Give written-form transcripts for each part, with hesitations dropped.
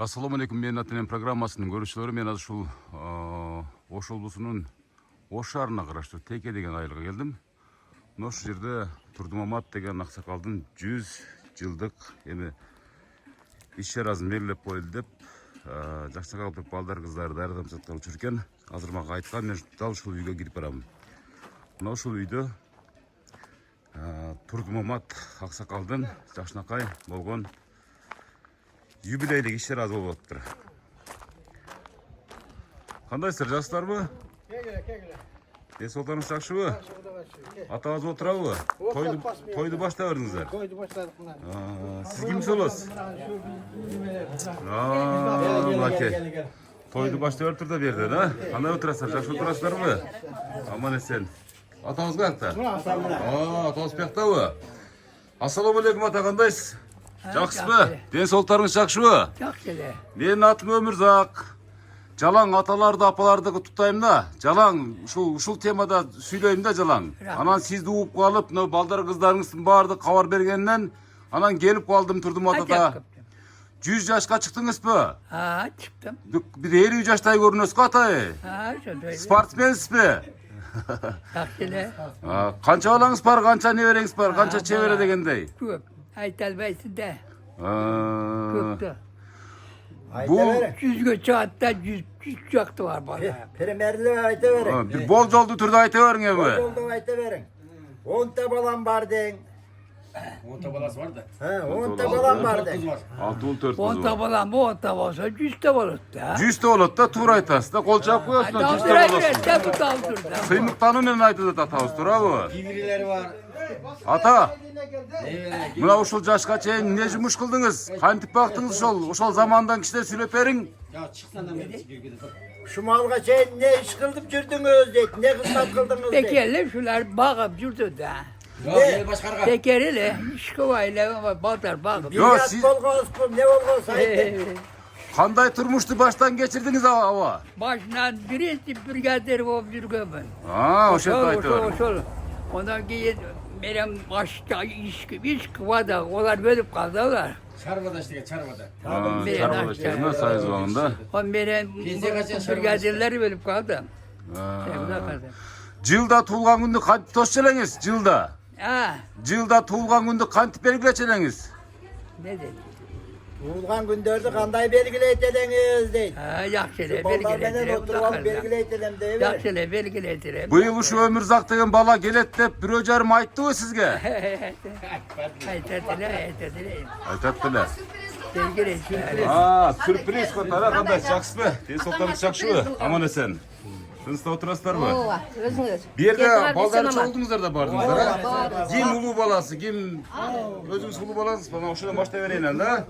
Assalamualaikum, men Atenen программасынын көрүүчүлөрү. Мен азыр ушул Ош облусунун Ош шаарына караштуу Теке деген айылга келдим. Мына ушул жерде Турдумамат деген аксакалдын 100 жылдык эми иш-чарасын белгилеп коелу деп жакшакалдык балдар кыздарды даярдап жаткан учур экен. Азыр мага айткан, мен дал ушул үйгө кирип барам. Мына ушул үйдө Турдумамат аксакалдын жакшынакай болгон юбилейлик иш-чарасы болуп атыптыр. Кандайсыздар, жакшысыздарбы? Кегиле. Солтаныңыз жакшыбы? Атаңыз отурабы? Тойду баштап бердиңиздер. Тойду баштадык мына. Сиз кимсиз болосуз? Мынакей. Тойду баштап бериптир да берден, а? Кандай отурасыздар? Жакшы отурасыздарбы? Аман эсен. Атаңыз каякта? Атаңыз бияктабы? Ассаламу алейкум, ата, кандайсыз? Жакшысызбы? Ден соолуктарыңыз жакшыбы? Жакшы эле. Менин атым Өмүрзак. Жалаң аталарды, апаларды куттуктайм да. Жалаң ушул темада сүйлөйм да, жалаң. Анан сизди угуп калып, мына балдар кыздарыңыздын баарды кабар бергенден анан келип калдым Турдумат ата. 100 жашка чыктыңызбы? Чыктым. Бир 50 жаштай көрүнөсүз атай. Ошондой. Спортсменсизби? Жакшы эле. Канча балаңыз бар, канча небереңиз бар, канча чебере дегендей? Көп. Айта албайсың да. Көптү. Бул 100гө чыгат да, 100 жакты бар бала. Примерлеп айта бериң. Бир болжолдуу түрдө айта бериң эми. Болжолдуу айта бериң. 10 та балам бар дең. 10 та баласы бар да. 10 та балам бар дең. 6-4 10 та балам, 10 та болсо 100 та болот да. 100 та болот да, туура айтасыз да, кол чаап коесуз да, 100 та болосуз. Сыймыктануу менен айтып атабыз, туурабы? Кибирилери бар. Ата, мына ушул жашка чейин эмне жумуш кылдыңыз? Кантип бактыңыз ошол замандан кичине сүйлөп бериң. Ya çıksan da bir Şu malga çeyin ne iş kıldıp çürdünüz deyip, ne kısmet kıldınız deyip. Tekerle şular bağıp жүрдü da. Ya başkarga. Tekerle, şkovayla batar bağıp. Yo, Siz... siz ne olgoz aydı. кандай турмушту баштан кечирдиңиz аба? Başından birisi brigader болып жүргөнмүn. Ошентип айтып бериң. Ошол. Ondan keyin benim başta iş kıvada, onlar bölüp kaldılar. Çarvada işte çarvada. Чарбада чейин Союз убагында. On benim brigaderleri bölüp kaldım. Жылда туулган күндү кантип тосчу элеңиз? Жылда. Жылда туулган күндү кантип белгилечү элеңиz? Ne dedi? Tuğulgan günlerde kanday belgileyt edeniz deyip. Yaxşı ele Ballar benden belgiletirim. oturup alıp belgileyt edem deyip. Yaxşı ele belgiletirim. Быйыл ушу Өмүрзак деген бала келет деп бирөө жарым айттыбы сизге? Aytatdılar. Айтат беле. Belgiletirim. Сюрприз котара, кандай жакшысызбы? Ден соолуктарыңыз жакшыбы? Аман эсен. Тынчта отурасыздарбы? Ооба, өзүңүз. Бу жерде балдар чогулдуңуздар да бардыңыздар, а? Ким улуу баласы, ким өзүңүз улуу баласыз? Мына ошодон баштап берейин да.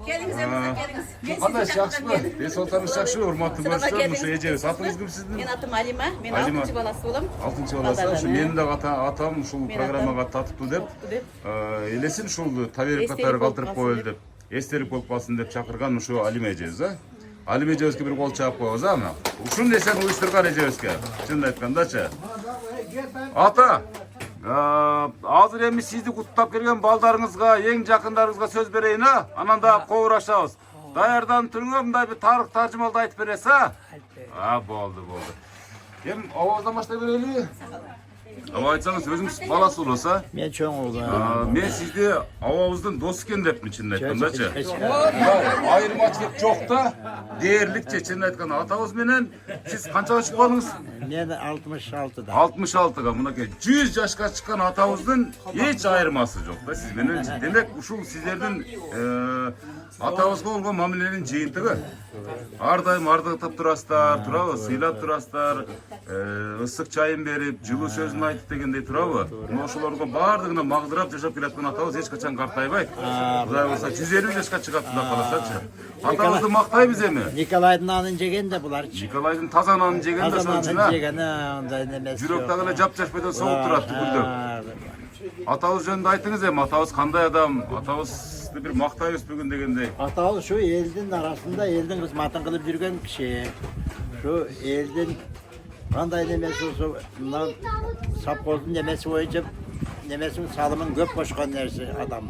Келиңиз, келиңиз. Кандай жакшыбы? Ден соолуктарыңыз жакшыбы? Урматтуу көрүүчүлөр, ушу эжебиз. Атыңыз ким сиздин? Мен атым Алима, мен Алима. 6-чы баласы болом. 6-чы баласы. Ушу менин да атам ушул программага татыптуу деп, элесин ушул таберик катары калтырып коелу деп, эстелик болуп калсын деп чакырган ушу Алима эжебиз, а? Алима эжебизге бир кол чаап коебуз, а? Ушун нерсени уюштурган эжебизге. Чынын айткандачы. Ата, азыр эми сизди куттап келген балдарыңызга, эң жакындарыңызга сөз берейин, а? Анан да коурашабыз. Даярданып туруңар, мындай бир тарых таржымалды айтып бересиз, а? Болду. Эми аваздан баштап берели. Аба айтсаңыз, өзүңүз баласы болосуз, а? Ben çoğun oğlan. Мен сизди абабыздын досу экен депмин, чынын айткандачы. Айырмачылык жок да, дээрликчи, чынын айтканда. Атабыз менен сиз канчага чыгып калдыңыз? Ben 66'da. 66-га, мынакей 100 жашка чыккан атабыздын эч айырмасы жок да сиз менен. Демек, ушул сиздердин атабызга болгон мамиленин жыйынтыгы. Ар дайым ардыктап турасыздар, туурабы? Сыйлап турасыздар, ысык чайын берип, жылуу сөзүн айтып дегендей, туурабы? Мына ошолорго баардыгына магдырап жашап келаткан атабыз эч качан картайбайт. Кудай болсо 150 жашка чыгат да каласачы. Атабызды мактайбыз эми. Николай'ın anın jegen de bular. Николайдын таза нанын жеген да ошон үчүн, а? Jegen onday nemesi. Жүрөк дагы эле жапжашпайдан согуп турат түгүлдөп. Атабыз жөнүндө айтыңыз эми, атабыз кандай адам? Атабызды бир мактайбыз бүгүн дегендей. Atalı şu elin arasında elin kısmatın kılıp yürüyen kişi. Şu elin kanday nemesi olsa bundan sapkozun nemesi boyunca nemesinin salımın göp koşkan neresi adam.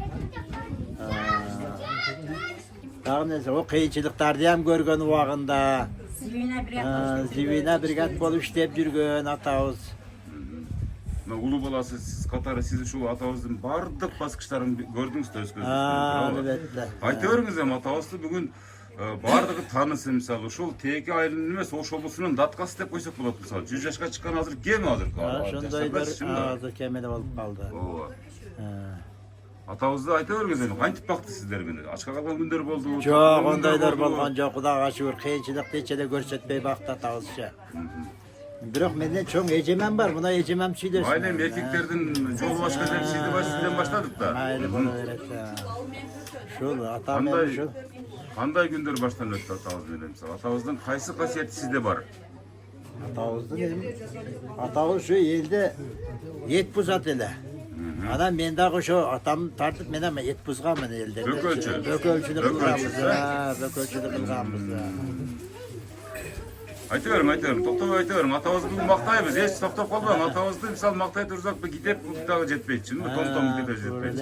Dağın neyse o kıyıçılıklarda hem görgön uağında. Zivine brigat bolup işlep жүрgөн atağız. Ulu balası siz Katar'ı sizi şu atağızın bardık baskışlarını gördünüz de öz gözünüzden. Elbette. Aytıyorsunuz hem atağızды bugün bardığı tanısı misal uşul teki aylının emес oş obusunun datkası dep koysak bolat misal 100 yaşka çıkan hazır kemi hazır Şundaydır ağzı kemede olup kaldı. Atağızды aytıyorsunuz hem kantip baktı sizler beni açka kalgan günler boldu. Çok ondaylar bolgan çok Xudaga şükür kıyıçılık deçede görsetpey baktı atağızça. Biroq menden çoğun ecemen var, buna ecemem söylesin. Aynen erkeklerden yol başka sizden başladık da. Aynen bunu öğretti. Şul, atam Qanday benim şul. qanday günдөр baştan ötdü atağız menен misal atağыздын qayсы qasiyeti sizde var? Atağızdı dedim. Atağız şu elde et buzat ele. Adam mendagı şu atam tartıp men ama et buzgamın elde. Bökölçü. Bökölçünü kılgamız. Bökölçünü kılgamız. Aytıyorum, toktop aytıyorum. Atağız bugün maqtayбыз, hiç toktop kalmam. Atağızды misal maqтай tursak bir gidep dagı жетпейт, том gidep жетпейт.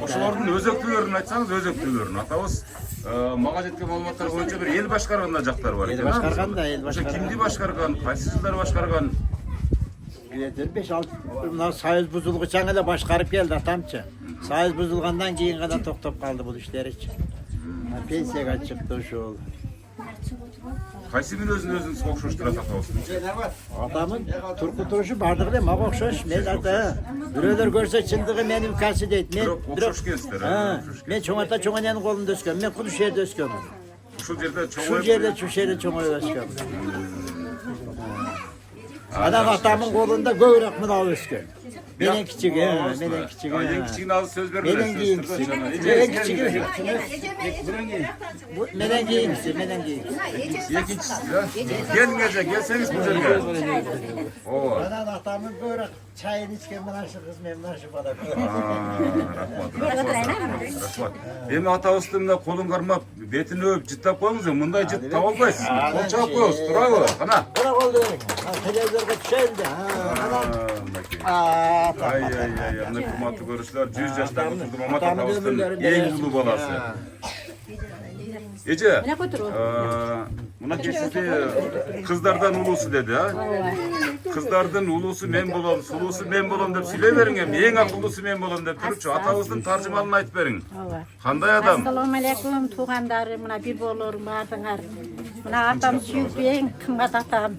Ошолордун өзөктүүлөрүн айтсаңыз, өзөктүүлөрүн. Атабыз мага жеткен маалыматтар боюнча bir эл башкарган да жактар бар. El başkargan da el Ошо başkargan. кимди башкарган, кайсы жылдары башкарган? 5-6 mına sayız buzulğuçan ele başkarıp geldi atamçı. Sayız buzulgandan keyin gana toktop kaldı bu işler için. Pensiyaga çıktı şu oldu. Кайсы күн өзүн согушуштурат атабыз? Adamın turku turuşu bardığıyla mağ okşaş. Men ata biröler görse çıldığı menim kası deyit. Окшош келсиздер, Men çoğata çoğanyanın kolunda ösküm. Men kudu şehirde ösküm. Ушул жерде Şu şehirde çoğay ösküm. Adam atamın kolunda göğrek mına ösküm. Menen küçük, menen küçük. Eң кичигине азыр сөз берип Menen giyimsi. Menen küçük. Menen giyimsi, menen giyimsi. Экинчиси да. Келиңерже, келсеңиз бул жерге. Ооба. Anan atamın göğrek çayını içken mına şu kız men mına şu bana. Рахмат. Эми атабызды мына колун кармап, бетин өп, жыттап коюңуз, мындай жыт таба албайсыз. Кол чаап коебуз, турабы? Кана. Bırak oldu. Televizyonda düşeyim de. Ай, мына курматтуу көрүүчүлөр, 100 жаштагы Турдум Мамат атабыздын эң улуу баласы. Эже, мына кесиде кыздардан улуусу деди, а? Кыздардын улуусу мен болом, сулуусу мен болом деп сүйлөй бериң эми. Эң акылдуусу мен болом деп турчу. Атабыздын таржымалын айтып бериң. Кандай адам? Assalamu alaikum tuğandarım, mına bir bolurum ardыңар. Mına atam sүйүп ең кымбат атам.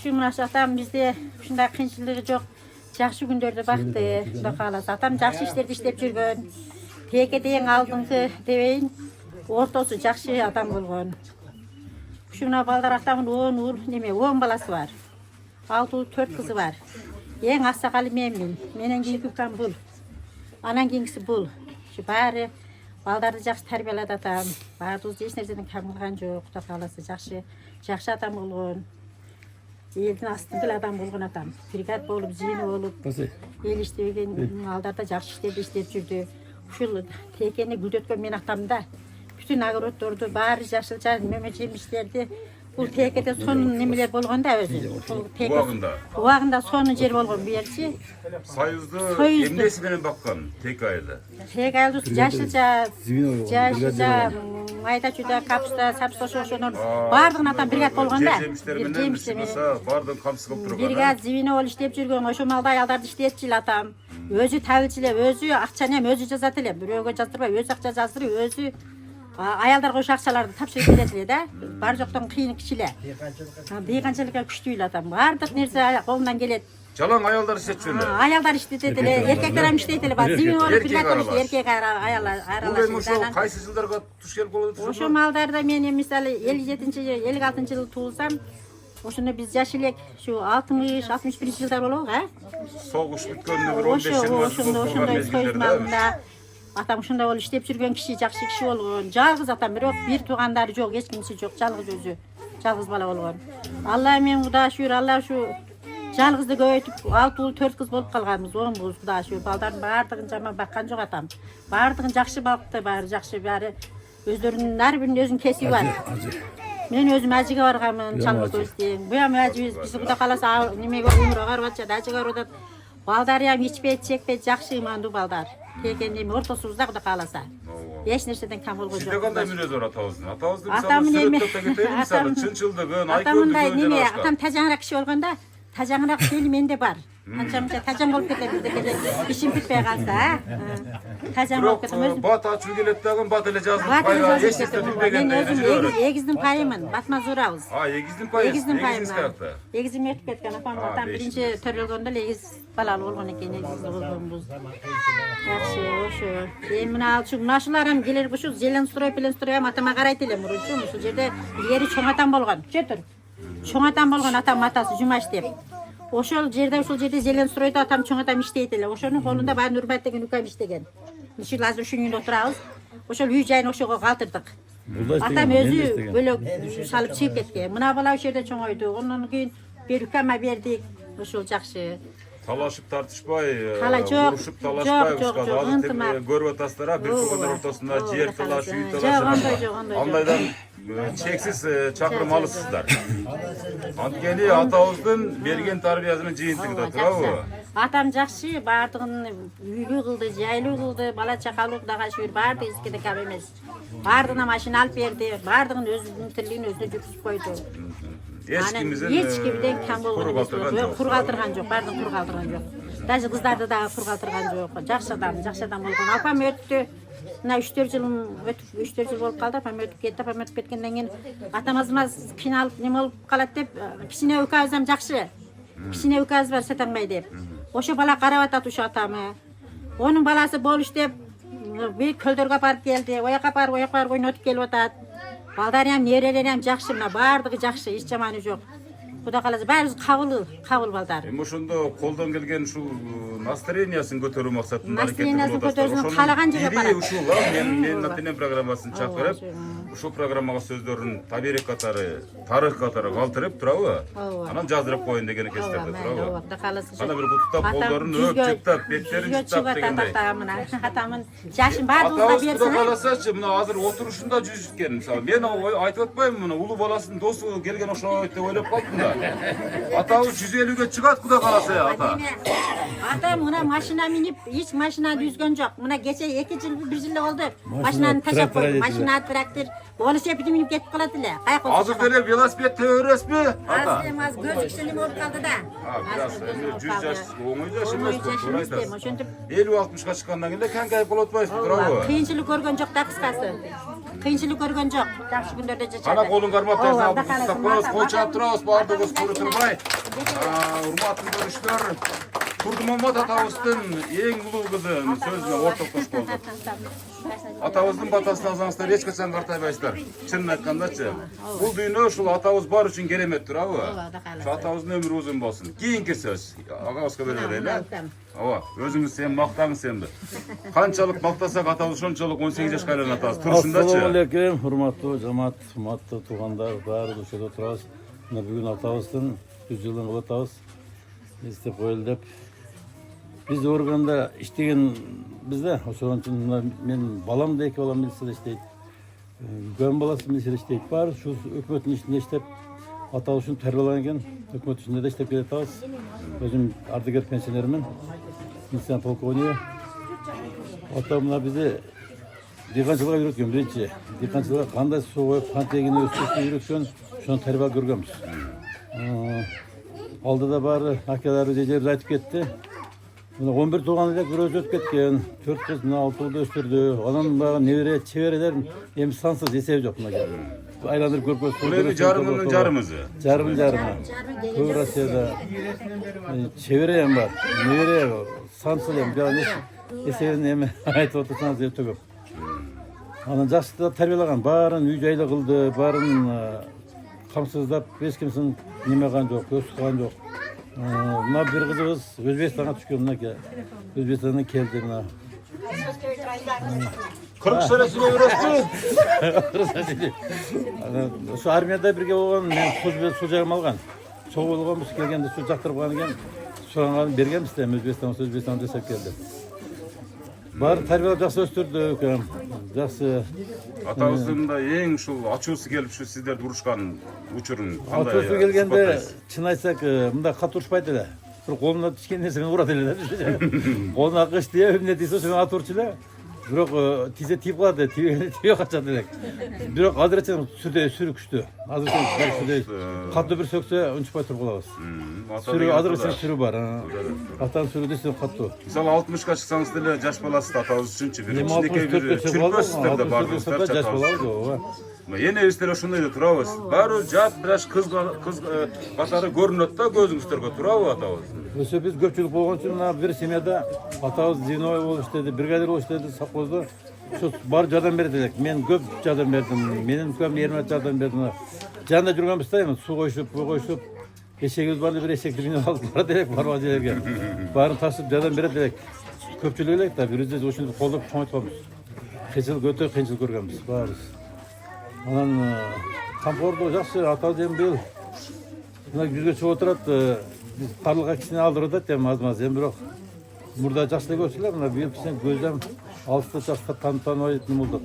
Şu mınaş atam bizde şunday kıyınçılığı жоқ. Жақсы күндөрдө бакты, Құда кааласа. Атам жакшы иштерди иштеп жүргөн. Текеде эң алдыңкы дебейин, ортосу жакшы адам болгон. Шуна балдар атамын 10 уул, неме 10 баласы бар. 6 уул 4 кызы бар. Эң аксакалы менмин. Менен кийинки укам бул. Анан кийинкиси бул. Şu баары балдарды жакшы тарбиялады атам. Баардыгыбыз эч нерседен кам кылган жок. Құда кааласа жакшы адам болгон. Elden astındık adam bulgun adam. Brigat olup, zini olup, el işlеген maldarda жақсы işlerdi işlep жүрді. Uşul tekeni güldötken men atamda. Bütün agorottordu, bari yaşılca meme жемиштерди. Бул текеде сонун немелер болгонда өзү. Убагында сонун жер болгон бу жерчи. Союзду эмнеси менен баккан тек айылы? Тек айылды жашылча, майда чүйдө капуста, сапста ошонун баардыгын атам бригад болгонда. Баардыгын камсыз кылып турган. Бригад зивине болуп иштеп жүргөн, ошо малда аялдарды иштетчү эле атам. Өзү табылчу эле, өзү акчаны эми өзү жазат эле. Бирөөгө жаздырбай, өзү акча жаздырып, өзү аялдарга ошо акчаларды тапшырып берет эле да. Бар жоктон кыйын кичи эле. Дыйганчылыкка күчтүү эле атам. Баардык нерсе колунан келет. Жалаң аялдар иштетчү эле. Аялдар иштетет эле, эркектер ham иштейт эле. Зивин болуп бригад болуп эркек аялдар Бул эми ошо кайсы жылдарга туш келип болот? Ошо малдарда мен мисалы 57-56 жыл туулсам, ошону биз жаш элек şu 60-61 жылдар болобу, а? Согуш бүткөнүнө бир 15 жыл ошондой союз малында атам ушундай болуп иштеп жүргөн киши, жакшы киши болгон. Жалгыз атам, бирок бир туугандары жок, эч кимиси жок, жалгыз өзү. Жалгыз бала болгон. Алла мен Кудайга шүгүр, Алла şu жалгызды көбөйтүп 6 уул 4 кыз болуп калганбыз, 10 кыз, Кудайга шүгүр. Балдардын баардыгын жаман баккан жок атам. Баардыгын жакшы бакты, баары жакшы, баары өздөрүнүн ар биринин өзүнүн кесиби бар. Мен өзүм ажыга барганмын, чалгы көзден. Буям ажыбыз, биз Кудай кааласа немеге умурга барып атышат, ажыга барып атат. Балдары ham ичпейт, чекпейт, жакшы имандуу балдар. Текенин ортосубузда Кудай кааласа. Eч нерседен кам болгон Sizde жок. kандай münez var Atağız'ın? Atağız'ın Atamın misal eме- sürekli keteyim misal Atamın- çınçıldığın, Атамындай aykırdıgın неме, jana атам başka. тажаңыраак киши болгондо тажаңыраак сөйлөм менде бар. Анча мынча тажаң болуп кетет бирдекеде ишим бүтпөй калса, тажаң болуп кетем өзүм. Bat açıp gelip dağın bat ile жазылып Батыр bayrağı жазып eşitse кетем. bilmegen Мен өзүм de эгиздин пайымын, батма зурабыз. Ha egizdim payız. Эгиздин Egiziniz пайымын. kayakta. Эгизим өтүп кеткен, апам А, атам беш биринчи төрөлгөндө эле эгиз балалуу болгон экен, эгиз болгонбуз. Жакшы, ошо. Эми мына ушуларым келер ушул зелен строй, пелен строй атама карайт элем уручу. Ушул жерде ери чоң атам болгон. Жетир. Чоң атам болгон атам атасы Жумаш деп. Ошол жерде зелен стройдо атам чоң атам иштейт эле. Ошонун колунда баягы Нурбат деген укам иштеген. Ушул азыр ушунун үйүндө отурабыз. Ошол үй жайын ошого калтырдык. Атам өзү бөлөк салып чыгып кеткен. Мына бала ошол жерде чоңойду. Ондан кийин бир укама бердик. Ошол жакшы. Talaşıp tartışpay, Talay çok, vuruşup çok, talaşpay çok, uskada. çok, Azı ıntımak. görüp ataslara bir tuğanlar ortasında Oo, ciğer bakalım. talaşı, üy Çok, talaşı. onday çok, onday çok. Andaydan çeksiz çakırım alısızlar. Antkeni atağızdan bergen tarbiyasının jiyintigiде turabı. Атам жакшы, баардыгын үйлүү кылды, жайлуу кылды, бала чакалуу дагы шүр баардыгы эскиде кап эмес. Баардыгына машина алып берди, баардыгын өзүнүн тирлигин өзү жүргүзүп койду. Ешкimizin Эч кимден кам болгон куру эмес. калтырган Жок, жок. кур калтырган жок, баардыгын кур калтырган жок. Даже кыздарды дагы кур калтырган жок. Жакшы адам болгон. Апам өттү. Мына 3-4 жылым өтүп, 3-4 жыл болуп калды. Апам өтүп кетти. Апам өтүп кеткенден кийин атамызмаз кыйналып неме болуп калат деп, кичине укабызам жакшы. Кичине укабыз бар Сатаңбай деп. Ошо бала карап атат ушу атамы. Онун баласы болуш деп бир көлдөргө апарып келди. Ояка апарып, ойнотуп келип атат. Балдары ham, нерелери ham жакшы, мына баардыгы жакшы, эч жаманы жок. Кудай кааласа баарыбыз кабыл балдар. Эми ошондо колдон келген ушул настроениясын көтөрүү максатында Настроениясын көтөрүүсүн каалаган жерге барат. Ушул мен Натинен программасын чакырып, ушул программага сөздөрүн табирик катары, тарых катары калтырып турабы? Анан жаздырып коюн деген экенсиздерде турабы? Кудай кааласа. Ана бир кутуктап колдорун өп жыктап, беттерин жыктап дегендей. Атамын жашын баардыгына Атабыз Кудай берсин. кааласачы, мына азыр отурушунда жүзүшкен. Мисалы, мен айтып атпаймынбы, мына улуу баласынын досу келген окшойт деп ойлоп калдым да. Атабыз 150ге чыгат Кудай кааласа ата. Атам мына машина минип, эч машинаны үзгөн жок. Мына кече 2 жыл, 1 жыл болду. Машинаны ташап койду. Машина, трактор, велосипед минип кетип калат эле. Каяка Азыр деле велосипед тебересизби ата? Аз көзүксүн неме болуп калды да. Biraz 100 жаш оңой жаш эмес, туура айтасыз. Ошентип 50-60га чыккандан кийин каңкайып болуп атпайсызбы, туурабы? кыйынчылык көргөн жок да кыскасы. Кыйынчылык көргөн жок. Жакшы күндөрдө жашады. Ана колун кармап Ооба, тастап, Кудай кааласа, коебуз, кол чаап мата- турабыз, баардыгыбыз көрө турбай. Урматтуу көрүштөр, Турдумамат атабыздын эң улуу кызын сөзүнө ортоктош болдук. Атабыздын батасын алсаңыздар эч качан картайбайсыздар. Чынын айткандачы, бул дүйнө ушул атабыз бар үчүн керемет турабы? Ушу атабыздын өмүрү узун болсун. Кийинки сөз. Агабызга бере берели. Ооба, өзүңүз сен мактаңыз сенби. Канчалык мактасак атабыз ошончолук 18 жашка айланып атабыз. Турушундачы. Ассаламу алейкум, урматтуу жамаат, урматтуу туугандар, баары ошодо турабыз. Мына бүгүн атабыздын 100 жылын кылып атабыз. Эстеп коелу деп. Биз органда иштеген бизде ошон үчүн мен балам да 2 балам милицияда иштейт. Үлкөн баласы милицияда иштейт. Баары ушул өкмөттүн ичинде иштеп атабыз үчүн тарбияланган экен. Өкмөт ичинде да иштеп келатабыз. Өзүм ардагер пенсионермин. Милиция полковниги. Ата мына бизди дыйканчылыкка үйрөткөн биринчи. Дыйканчылыкка кандай суу коюп, кантип эгин өстүрүштү үйрөткөн, ошону тарбия көргөнбүз. Алдыда баары акаларыбыз, эжебиз айтып кетти. Мына 11 тууган эле бирөөсү өтүп кеткен. 4 кыз, мына 6 уулду өстүрдү. Анан баягы небере, чеберелер эми сансыз эсеби жок мына. Айландырып көрпөс. Бул эми жарымынын жарымызы. Жарымы. Көп Россияда чебере эми бар. Небере сансыз эми эсебин эми айтып отурсаңыз өтө көп. Анан жакшы тарбиялаган, баарын үй жайлы кылды, баарын камсыздап, эч кимсин неме кылган жок, көз кылган жок. Мына бир кызыбыз Өзбекстанга түшкөн, мынакей. Өзбекстандан келди мына. 40 senesiне бересизби? Ошо армияда бирге болгон, мен суу жагым алган. Чогуу болгонбуз, келгенде суу жактырып калган экен. Суранганын бергенбиз да, Өзбекстан жасап келди. Баары тарбиялап жакшы өстүрдүк, жакшы. Атабыздын да эң ушул ачуусу келип ушу сиздерди урушкан учурун кандай? Ачуусу келгенде, чын айтсак, мында кат урушпайт эле. Бир колуна түшкөн нерсе менен урат эле да. Колуна кыш тие, эмне тийсе ошону ат урчу эле. Бирок тизе тиіп калат, тибе качат элек. Бирок азыр эчен сүрү күчтүү. Азыр эчен сүрү катуу бир сөксө унчпай туруп калабыз. Сүрү азыр эчен сүрү бар. Атан сүрү десем катуу. Мисалы 60-ка чыксаңыз деле жаш баласыз атабыз үчүнчү бир кичинекей бир чүрпөсүздөр да бардыңыздар жаш балабыз ооба. Энебиздер ошондой эле турабыз. Баары жат бираш кыз катары көрүнөт да көзүңүздөргө, турабы атабыз? Өсө биз көпчүлүк болгон үчүн мына бир семьяда атабыз звеной болуп иштеди, бригадир болуп иштеди совхоздо. Ошо бар жардам берет элек. Мен көп жардам бердим. Менин ukam Эрмат жардам берди. Жанында жүргөнбүз да, эми суу коюшуп, коюшуп, эшегибиз барды бир эшекти минип алып барат элек барбак жерге. Баарын ташып жардам берет элек. Көпчүлүк элек да, бирибизди ошентип колдоп чоңойтконбуз. Кыйынчылык өтө кыйынчылык көргөнбүз баарыбыз. Анан кампордо жакшы атабыз эми быйыл мына жүзгө чыгып отурат. Биз карлыга кичине алдырып атат эми аз-маз. Эми бирок мурда жакшы эле көрчүлөр, мына быйыл кичине көздөм алыста жакшы танытанбай неме болду.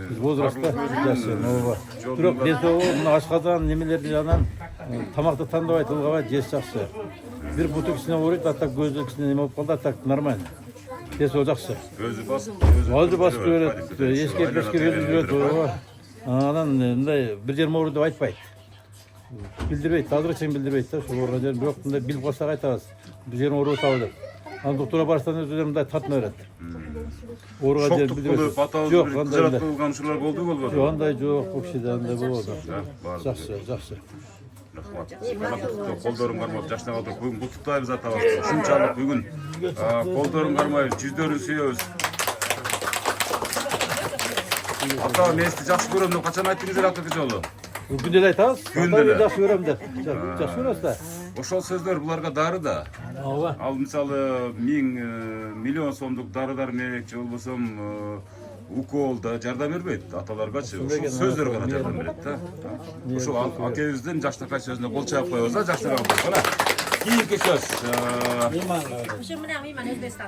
Биз возрастта жакшы, ооба. Бирок денсаулыгы мына ашказан немелерди анан тамакты тандабай тылгабай жеш жакшы. Бир буту кичине ооруйт, а так көзү кичине неме болуп калды, а так нормально. Денсаулыгы жакшы. Өзү басып берет, эшкер өзү жүрөт, ооба. Анан мындай бир жерим оору деп айтпайт. Билдирбейт, азыр чейин билдирбейт да, ошол ооруган жерин. Бирок мындай билип калсак айтабыз. Бир жерим оору атабы деп. Анан доктурга барсаң өзү мындай тартына берет. Ооруган жерин билдирбейт. Жок, кандай кылган ушулар болду болбоду? Жок, андай жок, бул кишиде андай болбоду. Жакшы, жакшы. Рахмат. Колдорун кармап жашнага туруп бүгүн куттуктайбыз атабызды. Ушунчалык бүгүн колдорун кармайбыз, жүздөрүн сүйөбүз. Ата, мен сизди жакшы көрөм деп качан айттыңыздар акыркы жолу? Күндө эле айтабыз. Күндө эле. Жакшы көрөм деп. Жакшы көрөсүз да. Ошол сөздөр буларга дары да. Ооба. Ал мисалы 1000 миллион сомдук дары менен же болбосом уколда жардам бербейт аталаргачы. Ошол сөздөр гана жардам берет да. Ошол акебиздин жакшынакай сөзүнө кол чаап коебуз да, жакшыраак болсо. Кийинки сөз.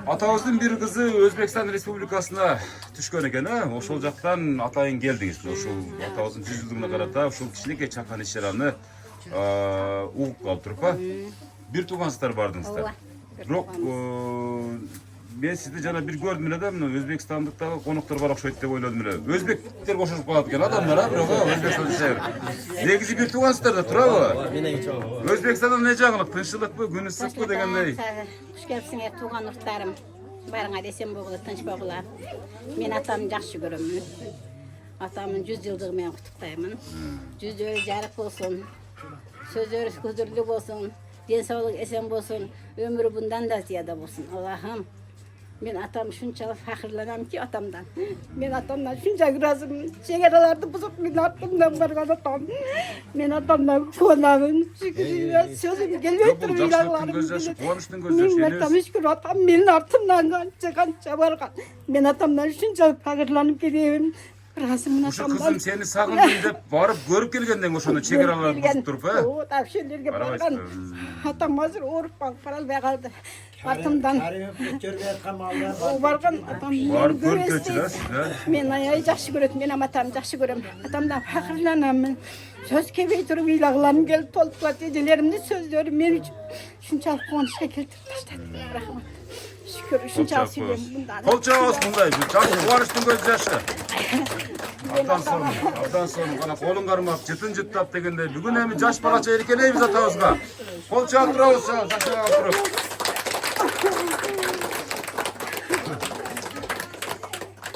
Атабыздын бир кызы Өзбекстан Республикасына түшкөн экен, ошол жактан атайын келдиңиз. Ошол атабыздын 100 жылдыгына карата ушул кичинекей чакан иш-чараны угуп калып туруп, бир туугансыздар бардыңыздар. Бирок мен сизди жана бир көрдүм эле да, мына Өзбекстандыктагы коноктор бар окшойт деп ойлодум эле. Өзбектер кошушуп калат экен адамдар, бирок Өзбекстанда жашайбыр. Негизи бир туугансыздар да, турабы? Өзбекстанда эмне жаңылык, тынччылыкпы, күн ысыкпы дегендей. Туш келипсиңер тууган урттарым. Барыңар эсен болгула, тынч болгула. Мен атамды жакшы көрөм. Атамдын 100 жылдыгы менен куттуктаймын. Жүздөрү жарык болсун. Сөздөрү көзүрлүү болсун. Денсаулык эсен болсун. Өмүрү bundan da ziyada болсун. Аллахым. Men atam şunçalık fakirlanam ki atamdan. Men atamdan şunçalık razıyım. Çekerelerde buzup men atamdan bargan atam. Men atamdan konağım. Şükür sözüm gelmeyip durup ilahlarım. Men atam şükür atam menin artımdan kança bargan. Men atamdan şunçalık fakirlanıp gideyim. Razımın Uşu atamdan. kızım seni sagындым деп барып көрүп келгенден ошону чек араларды бузуп туруп, O tavşirlerge bargan. Atam hazır orup bakıp baralbay kaldı. Артымдан барган атамды барып көрүп келчү да. Мен аябай жакшы көрөт, мен атамды жакшы көрөм. Атамдан факырланам. Сөз келбей туруп ыйлагыларым келип толуп калат. Эжелеримдин сөздөрү мен үчүн ушунчалык кубанычка келтирип таштады. Рахмат. Шүкүр ушунчалык сүйлөм мындан. Кол чабабыз мындай, жакшы кубанычтын көз жашы. Абдан сонун гана колун кармап, жытын жыттап дегендей, бүгүн эми жаш балача эркелейбиз атабызга. Кол чаап турабыз, жакшыраак туруп.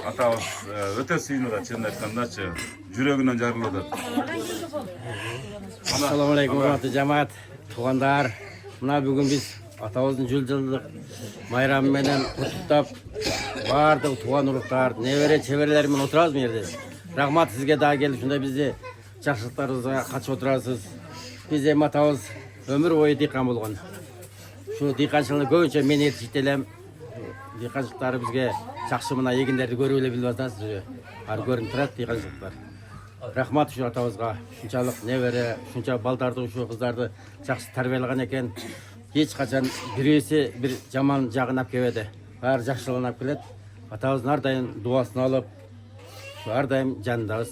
Атабыз өтө сүйүнүп атат, чынын айткандачы, жүрөгүнөн жарылып атат. Assalamu alaikum урматтуу жамаат, туугандар. Мына бүгүн биз атабыздын 100 жылдык майрамы менен куттуктап, баардык тууган уруктар, небере чеберлер менен отурабыз бу жерде. Рахмат сизге дагы келип ушундай бизди жакшылыктарыбызга катышып отурасыз. Биз эми атабыз өмүр бою дыйкан болгон. Şu dıykançılığını görünce men yetiştirelim. Dıykançılıkları bizge жақсы мына егіндерді көріп еле біліп жатасыз. Ар көрініп тұрады дıykançılıklar. Рахмат şu атабызға. Шунчалық небере, шунча балдарды, şu қыздарды жақсы тәрбиелеген екен. Ешқашан біреусі бір жаман жағын алып келбеді. Бәрі жақсылығын алып келеді. Атабыздың әрдайым дуасын алып, әрдайым жанындамыз.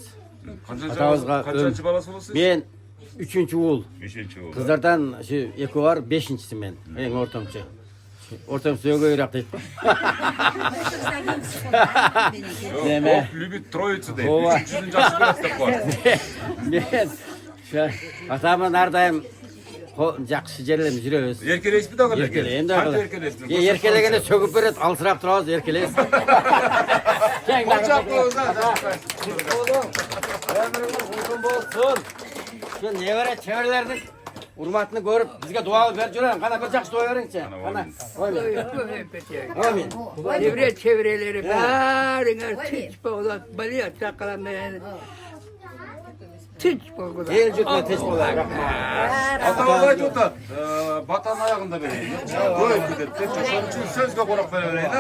Қаншанчы баласы болсыз? Мен 3-чү ұл. Бешинчи ұл. Қыздардан 2 бар, 5-чісі мен. Ең ортамчы. ortam söyleyerek deyip. Neme? Ох, любит троицу deyip. Ova. Üçüncüsünü жақсы көреді деп қояды. Men atamın ardayım жақсы жерлерде жүрөбүz. Еркелейсіз бе дағы? Еркелеймін Қанша дағы. еркелейсіз? Еркелегенде сөгүп берет, алсырап турабыз, еркелейбиз. Қанша болса да. Uzun bolsun. Şu nevere çevrelerinin urmatını görüp bizge dua berip жүрөң. Kana bir жақсы dua бериңчи. Kana. Amin. Çevre çevreleri baringer tinç boğulat. Balya çakalanmayan. Tinç boğulat. El jutma teç bolar. Атамыз айтып отады, батан аяғында берейін. Қойып кетеді деп, соның үшін сөзге қонақ бере берейін.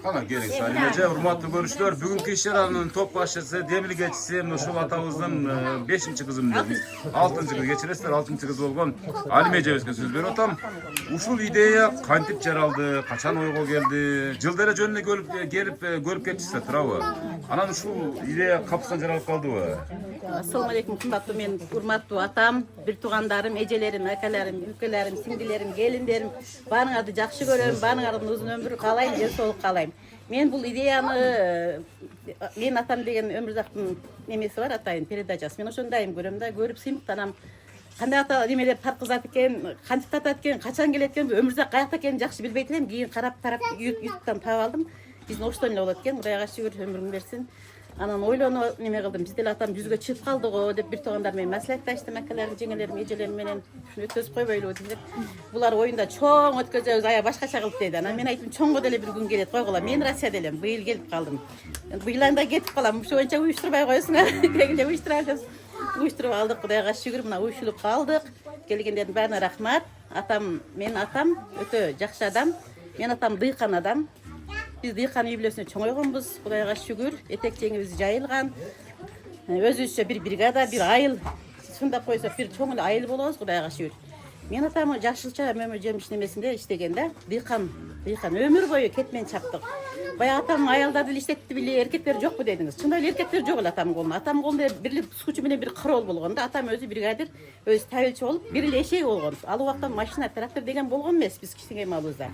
Қана келіңіз, Алимеже, урматтуу көрүүчүлөр, бүгүнкү иш-чаранын топ башчысы, демилгечиси ушул атабыздын 5-чи кызым дедим. 6-чы кыз кечиресиздер, 6-чы кыз болгон Алимежебизге сөз берип атам. Ушул идея кантип жаралды, качан ойго келди? Жылдары жөнүнө көрүп кетчисиздер, туурабы? Анан ушул идея капысынан жаралып калдыбы? Assalamu alaikum kımbatlı men urmatlı atam, bir tuğandarım, ecelerim, akalarim, ülkelerim, sindilerim, gelinlerim. Banın adı jakşı görüyorum, banın adı uzun ömür kalayım, yer soluk kalayım. Men bu ideyani, men atam degen Ömürzaktın nemesi var atayın, peredacası. Men oşondayım görüyorum da, görüp simiktanam. Qanday ata nemeler tarqizat eken, qantip tatat eken, qachon keletken, Ömürzak qayakta eken jakşı bilbeyt elem. Keyin qarap tarap YouTube'dan tap aldım. Bizni oşton ele bolat eken, Kudayga şükür ömrün bersin. Anan oylonu neme kıldım. Biz de atam yüzüge çıkıp kaldık o dep bir toğanlar men maslahatlaştım. Akalarim, jengelerim, ejelerim menen şunu ötközüp koybaylı o dep. Bular oyunda çoğun ötközüyoruz. Aya başkaça kılıp deydi. Anan men aytım çoğun dele bir gün gelet koygula. Men Rusya delem. Bu yıl gelip kaldım. Bu yılanda getip kalam. Şu önce uyuşturbay koyuyorsun. Gelince uyuşturacağız. Uyuşturup aldık. Kudayga şükür buna uyuşulup kaldık. Gelgenlerin barına rahmat. Atam, men atam ötö jakşı adam. Men atam dıykan adam. Biz dıykan üylösüne çoğuyğunbuz, Kudayga şükür, etekçeğimiz jayılgan. Özüzçe bir brigada, bir ayıl, şunda koysa bir çoğun ayıl bolabız, Kudayga şükür. Men atamı jakşılça ömür jemiş nemesinde iştegende dıykan ömür boyu ketmen çaptık. Baya atam ayalda dil işletti bile erkekler yok bu dediniz. Şunda erkekler yok atam kolunda. Atam kolunda birli suçu menen bir kırol bolganda. Atam özü brigadir, özü tawilçi olup birli eşek olgan. Al wagtda maşina, traktor degen bolgan emas biz kişiге malыбызда.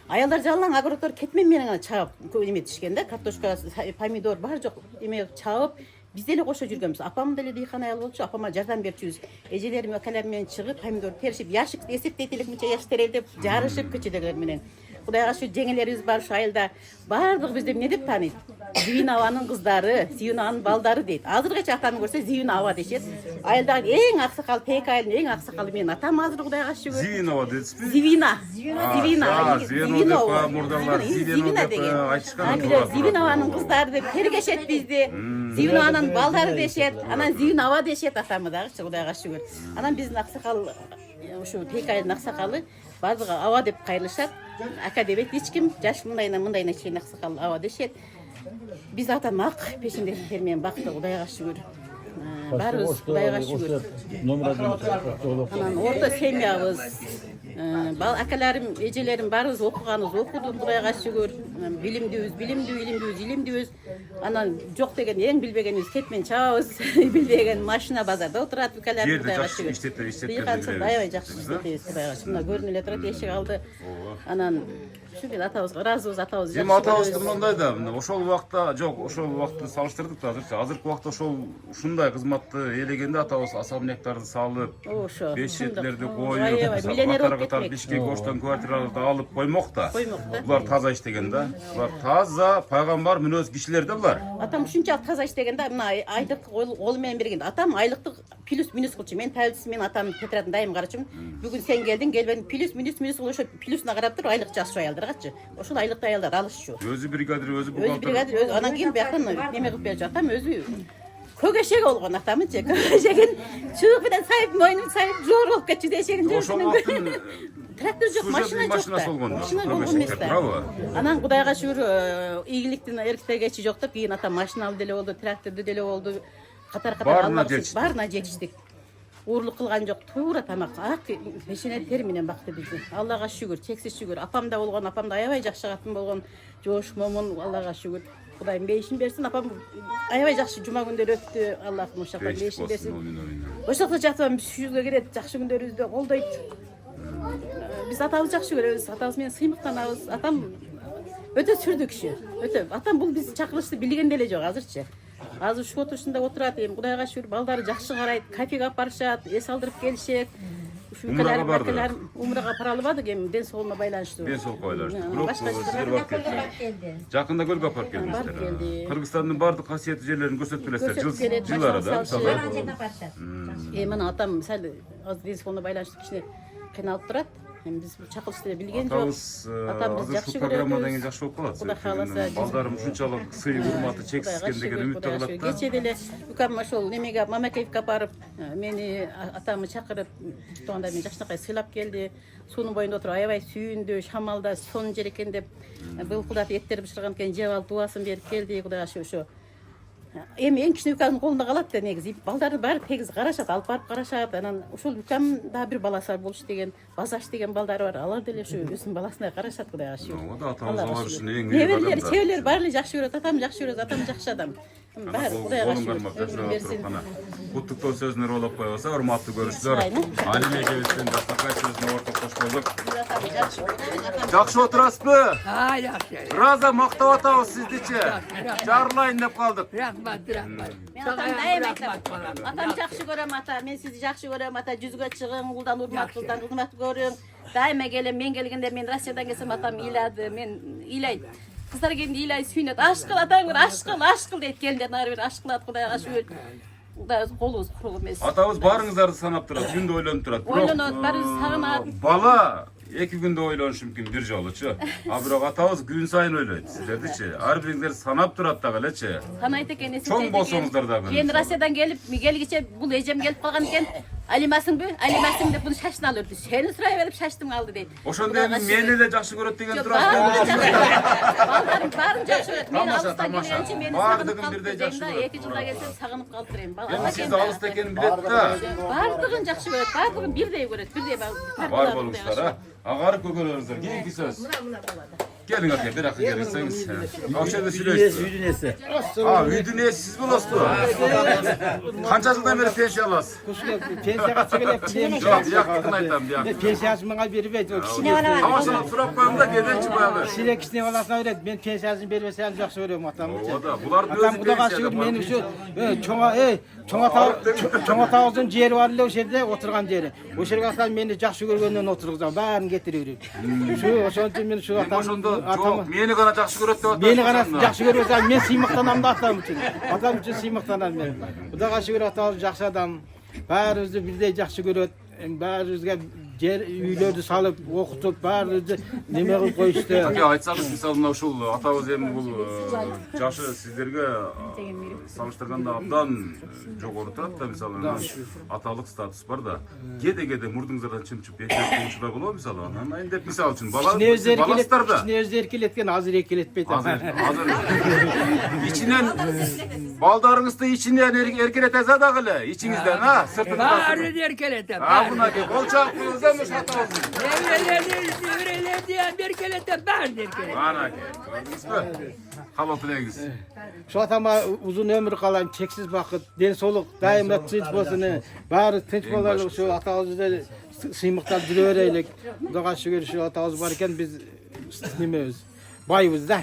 Ayallar жалаң агротор кетмен менен чаап эме тишкенде, картошка, помидор бар жок эме чаап биз деле кошо жүргөнбүз. Апам деле дыйкан аял болчу, апама жардам берчүбүз. Эжелерим, акаларым менен чыгып помидор теришип, яшык эсептетилик мынча яшык терелдеп жарышып көчөдөгүлөр менен. Кудайга şu жеңелерибиz бар şu айылда бардык бизди эмне деп тааныйт? Зивин аванын кыздары, Зивин аванын балдары дейт. Азыркыча атаны көрсө Зивин ава дешет. Айылдагы эң аксакал, Пек айылдын эң аксакалы мен атам азыр Кудайга шүгүр. Зивинова дедсизби? Зивина. Зивинова мурдалар Зивинова деп айтышкан. Зивин аванын кыздары деп тергешет бизди. Зивин аванын балдары дешет. Анан Зивин ава дешет атамы дагычы Кудайга шүгүр. Анан биздин аксакал ушу Пек айылдын аксакалы бардыгы ава деп кайрылышат. Ака дебет ичким жаш мындайына чейин аксакал ава дешет. Biz atam ак пешинде термен бакты Кудайга шүгүр. Барыбыз Кудайга шүгүр. Анан орто семьябыз, акаларым, эжелерим барыбыз окуганбыз, окудук Кудайга шүгүр. Илимдүүбүз. Анан жок деген эң билбегенибиз кетмен чабабыз, билбеген машина базарда отурат акаларым Кудайга шүгүр. Дыйканчылык аябай жакшы иштетебиз Кудайга шүгүр. Мына көрүнүп эле турат эшик алды. Анан Şükür atağızga razıyız, atağız. Дем атабыздын мындай да, ошол убакта жок, ошол убакытты салыштырдык да азырча. Азыркы убакта ошол ушундай кызматты элегенде атабыз особняктарды салып, бешетлерди коюп, катар Бишкек Оштон квартираларды алып коймок да. Булар таза иштеген да. Булар таза пайгамбар мүнөз кишилер да булар. Атам ушунчалык таза иштеген да, мына айлык кол менен берген. Атам айлыктык плюс минус кылчу. Мен тәвилсиз мен атам Петратын дайым карачым. Бүгүн сен келдиң, келбедиң, плюс минус ошо плюсуна карап туруп айлык жазышы аялдаргачы. Ошол айлыкты аялдар алышчу. Өзү бригадир, өзү бухгалтер. Өзү анан кийин бияктан неме кылып берчү. Атам өзү көгөшек болгон атамычы. Көгөшегин чыгып менен сайып мойнун сайып жоор болуп кетчү дешегин. Ошол убакыттын трактор жок, машина жок. Машина болгон эмес да. Анан Кудайга шүгүр ийгиликтин эркитегечи жок деп кийин атам машина алып деле болду, тракторду деле болду. Катар баарына жетиштик. Урлук кылган жок, туура тамак, ак пешене тер менен бакты бизди. Аллага шүгүр, чексиз шүгүр. Апам да болгон, апам да аябай жакшы катын болгон. Жош момун, Аллага шүгүр. Кудайым бейишин берсин. Апам аябай жакшы жума күндөрү өттү. Аллахым ошакта бейишин берсин. Ошакта жатам, жүзгө кирет, жакшы күндөрүбүздө колдойт. biz atamızı жақсы көрөбүz. Атабызменен сыймыктанабыз. Атам өтө сүрдүү киши. Өтө. Атам бул биз чакырышты билген деле жок азырчы. Азыр ушу отурушунда отурат эми. Кудайга шүгүр, балдары жакшы карайт, кафеге алып барышат, эс алдырып келишет. Умрага барды. Умрага бара албадык эми, ден соолугуна байланыштуу. Ден соолукка байланыштуу. Бирок силер барып келдиңер. Жакында көлгө алып барып келдиңиздер. Кыргызстандын бардык касиеттүү жерлерин көрсөтүп келесиздер. Жыл арада мисалы. Мына атам мисалы азыр ден соолугуна байланыштуу кичине кыйналып турат. Эми биз чакырышты билген жок. Атабыз азыр ушул программадан кийин жакшы болуп калат. Кудай кааласа, балдарым ушунчалык сый урматы чексиз экен деген үмүттө калат да. Кече деле укам ошол немеге Мамакеевге барып, мени атамы чакырып, тууганда мени жакшынакай сыйлап келди. Суунун боюнда отуруп аябай сүйүндү, шамалда сонун жер экен деп, бул Кудай эттер бышырган экен, жеп алып дубасын берип келди. Кудайга ошо эми эң кичине укамдын колунда калат да негизи. Балдары баары тегиз карашат, алып барып карашат. Анан ушул укам да бир баласы болуш деген, Базаш деген балдары бар. Алар деле ушу өзүнүн баласына карашат Кудайга шүгүр. Ооба, атабыз алар үчүн эң неберелери, чеберлери баары эле жакшы көрөт. Атам жакшы көрөт, атам жакшы адам. Баары Кудайга шүгүр. Куттуктоо сөзүнөр болуп койбосо, урматтуу көрүүчүлөр, Алим эжебизден жакшыркай сөзүнө ортоктош болдук. Жакшы отурасызбы? Жакшы. Раза мактап атабыз сиздичи. Жарылайын деп калдык. Рахмат. Мен атам дайым айтам. Атам жакшы көрөм ата. Мен сизди жакшы көрөм ата. Жүзгө чыгың, улдан урмат көрүң. Дайыма келем. Мен келгенде мен Россиядан келсем атам ыйлады. Мен ыйлайт. Кыздар келгенде ыйлай сүйүнөт. Ашкыл атаң бир ашкыл дейт. Келиндер нары бир ашкылат Кудайга шүгүр. Кудайга колубуз куру эмес. Атабыз барыңыздарды санап турат, күндө ойлонуп турат. Ойлонот, баарыбыз сагынат. Бала 2 күндө ойлонуш мүмкүн бир жолучу. А бирок атабыз күн сайын ойлойт. Силердичи ар бириңер санап турат дагы элечи. Санайт экен, Чоң болсоңуздар дагы. Кийин Россиядан келип, келгиче бул эжем келип калган экен. Алимасыңбы? Алимасың деп буну шашын алып өрдү. Сени сурай берип шаштым алды дейт. Ошондо эми мени эле жакшы көрөт деген турат. Балдарым баарын жакшы көрөт. Мен алыстан келгенче мени Баардыгын сагынып бирдей калып жакшы да, көрөт. 2 жылга келсем сагынып калып турайм. Сизди алыста экенин билет да. Баардыгын жакшы көрөт. Баардыгын бирдей көрөт. Бирдей Бар болуңуздар, а? Агарып көкөлөрүңүздөр. Кийинки сөз. Келиң аке, бир акы келсеңиз. Ошондо сүйлөйсүз. Үйдүн эси. Үйдүн ээси сиз болосузбу? Канча жылдан бери пенсия аласыз? Пенсияга чыгылып дейм. Жок, бияктыкын айтам, бияктыкын. Пенсиясын мага бербейт. О кичине бала. Тамашалап сурап коем да, кеденчи баягы. Силе кичине баласына берет. Мен пенсиясын бербесем жакшы көрөм атамды. Оода, булардын Атам өзү Кудайга пенсияда шүгүр менин бар. ушу чоңа тауыздын жери бар эле ошол жерде отурган жери. Ошол жерге атам мени жакшы көргөндөн отургузам, баарын кетире берет. Ошончо мен ушу Ошондо жок, мени гана жакшы көрөт деп атасыз. мени гана жакшы көрөт, мен сыймыктанам да атам үчүн. Атам үчүн сыймыктанам мен. Кудайга шүгүр атабыз жакшы адам. Баарыбызды бирдей жакшы көрөт. Баарыбызга жер үйлөрдү салып, окутуп, баарыбызды неме кылып коюшту. Аке айтсаңыз, мисалы мына ушул атабыз эми бул жашы сиздерге салыштырганда абдан жогору турат да, мисалы аталык статус бар да. Кеде мурдуңуздардан чымчып этип да болобу мисалы. Анан деп мисалы үчүн баластар да. Кичине өзү эркелеткен, азыр эркелетпейт. Азыр ичинен балдарыңызды ичинен эркелетесиз дагы эле, ичиңизден, а, сыртыңыздан. Баарын эркелетем. Мунаке, кол чаап коюңуз эми шатабыз. Неврелерди беркелетем, баарын эркелетем. Мунаке, көрдүңүзбү? Кабыл тилегиңиз. Şu atama uzun ömür kalan, çeksiz vakit, den soluk, daima tınç bolsun, bari tınç bolarlık şu atağızda sıymıktan duruvereylik. Kudağa şükür şu atağız varken biz nemeyiz, bayız da.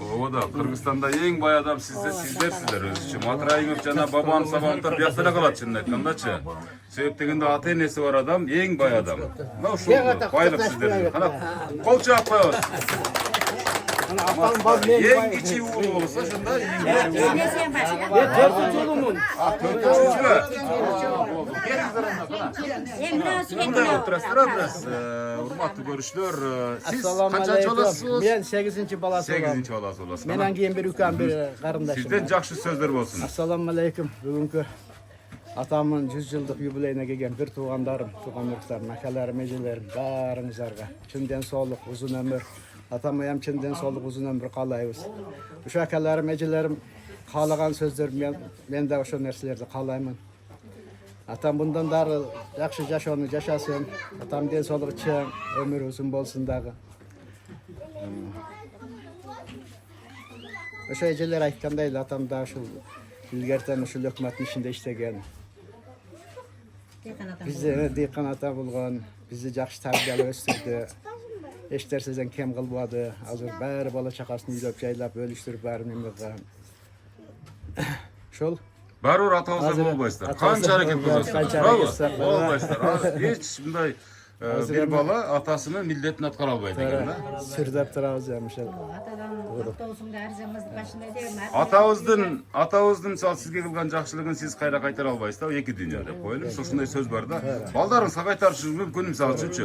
Ооба, Кыргызстанда эң бай адам сиздерсиздер өзүчө. Матырайыңыз жана бабам сабамдар биякта эле калат чынын айткандачы. Себеп дегенде ата энеси бар адам эң бай адам. Мына ушул байлык сиздердин. Кана кол чаап коебуз. Ең кичи уул болса ошондо мындай отурасыздар бираз урматтуу көрүүчүлөр. Сиз канчанчы баласысыз? Ben 8-ci balası olam. 8-ci balасы боласыз. Менен кийин bir ükam bir карындашым. Сизден жакшы сөздөр болсун. Assalamu alaykum. Бүгүнкү атамын 100 жылдык юбилейине келген bir туугандарым, туугандарым, акаларым, эжелерим баарыңыздарга чынден соолук, узун өмүр. Atama hem çinden solduk uzun ömür kalayız. Uşu akalarım, ecelerim kalagan sözlerim ben de şu nerselerde kalayım. Atam bundan daha yakşı yaşonu yaşasın. Atam den solduk için ömür uzun bolsun dağı. Uşu eceler aytkandaydı atam da şu ilgerten şu hükümetin içinde işlegen. Bizi Diykan ata bulgan, bizi жақсы tarbiyalap östürdü. Eştersizden kem kılmadı. Hazır bari bala çakasını yüzüp jaylap ölüştürüp bari memlekan. Şol. Barur атабызда болбайсыздар. Қанша әрекет қыласыздар. Bravo. Болбайсыздар. Hiç bunday bir bala atasının milletin atkara albaydı eкен да. Sürdep turabız ya Müşel. Атабыздын мисалы сизге кылган жакшылыгын сиз кайра кайтара албайсыз да, эки дүйнө деп коелу. Ушундай сөз бар да. Балдарыңызга кайтарышы мүмкүн мисалы үчүнчү.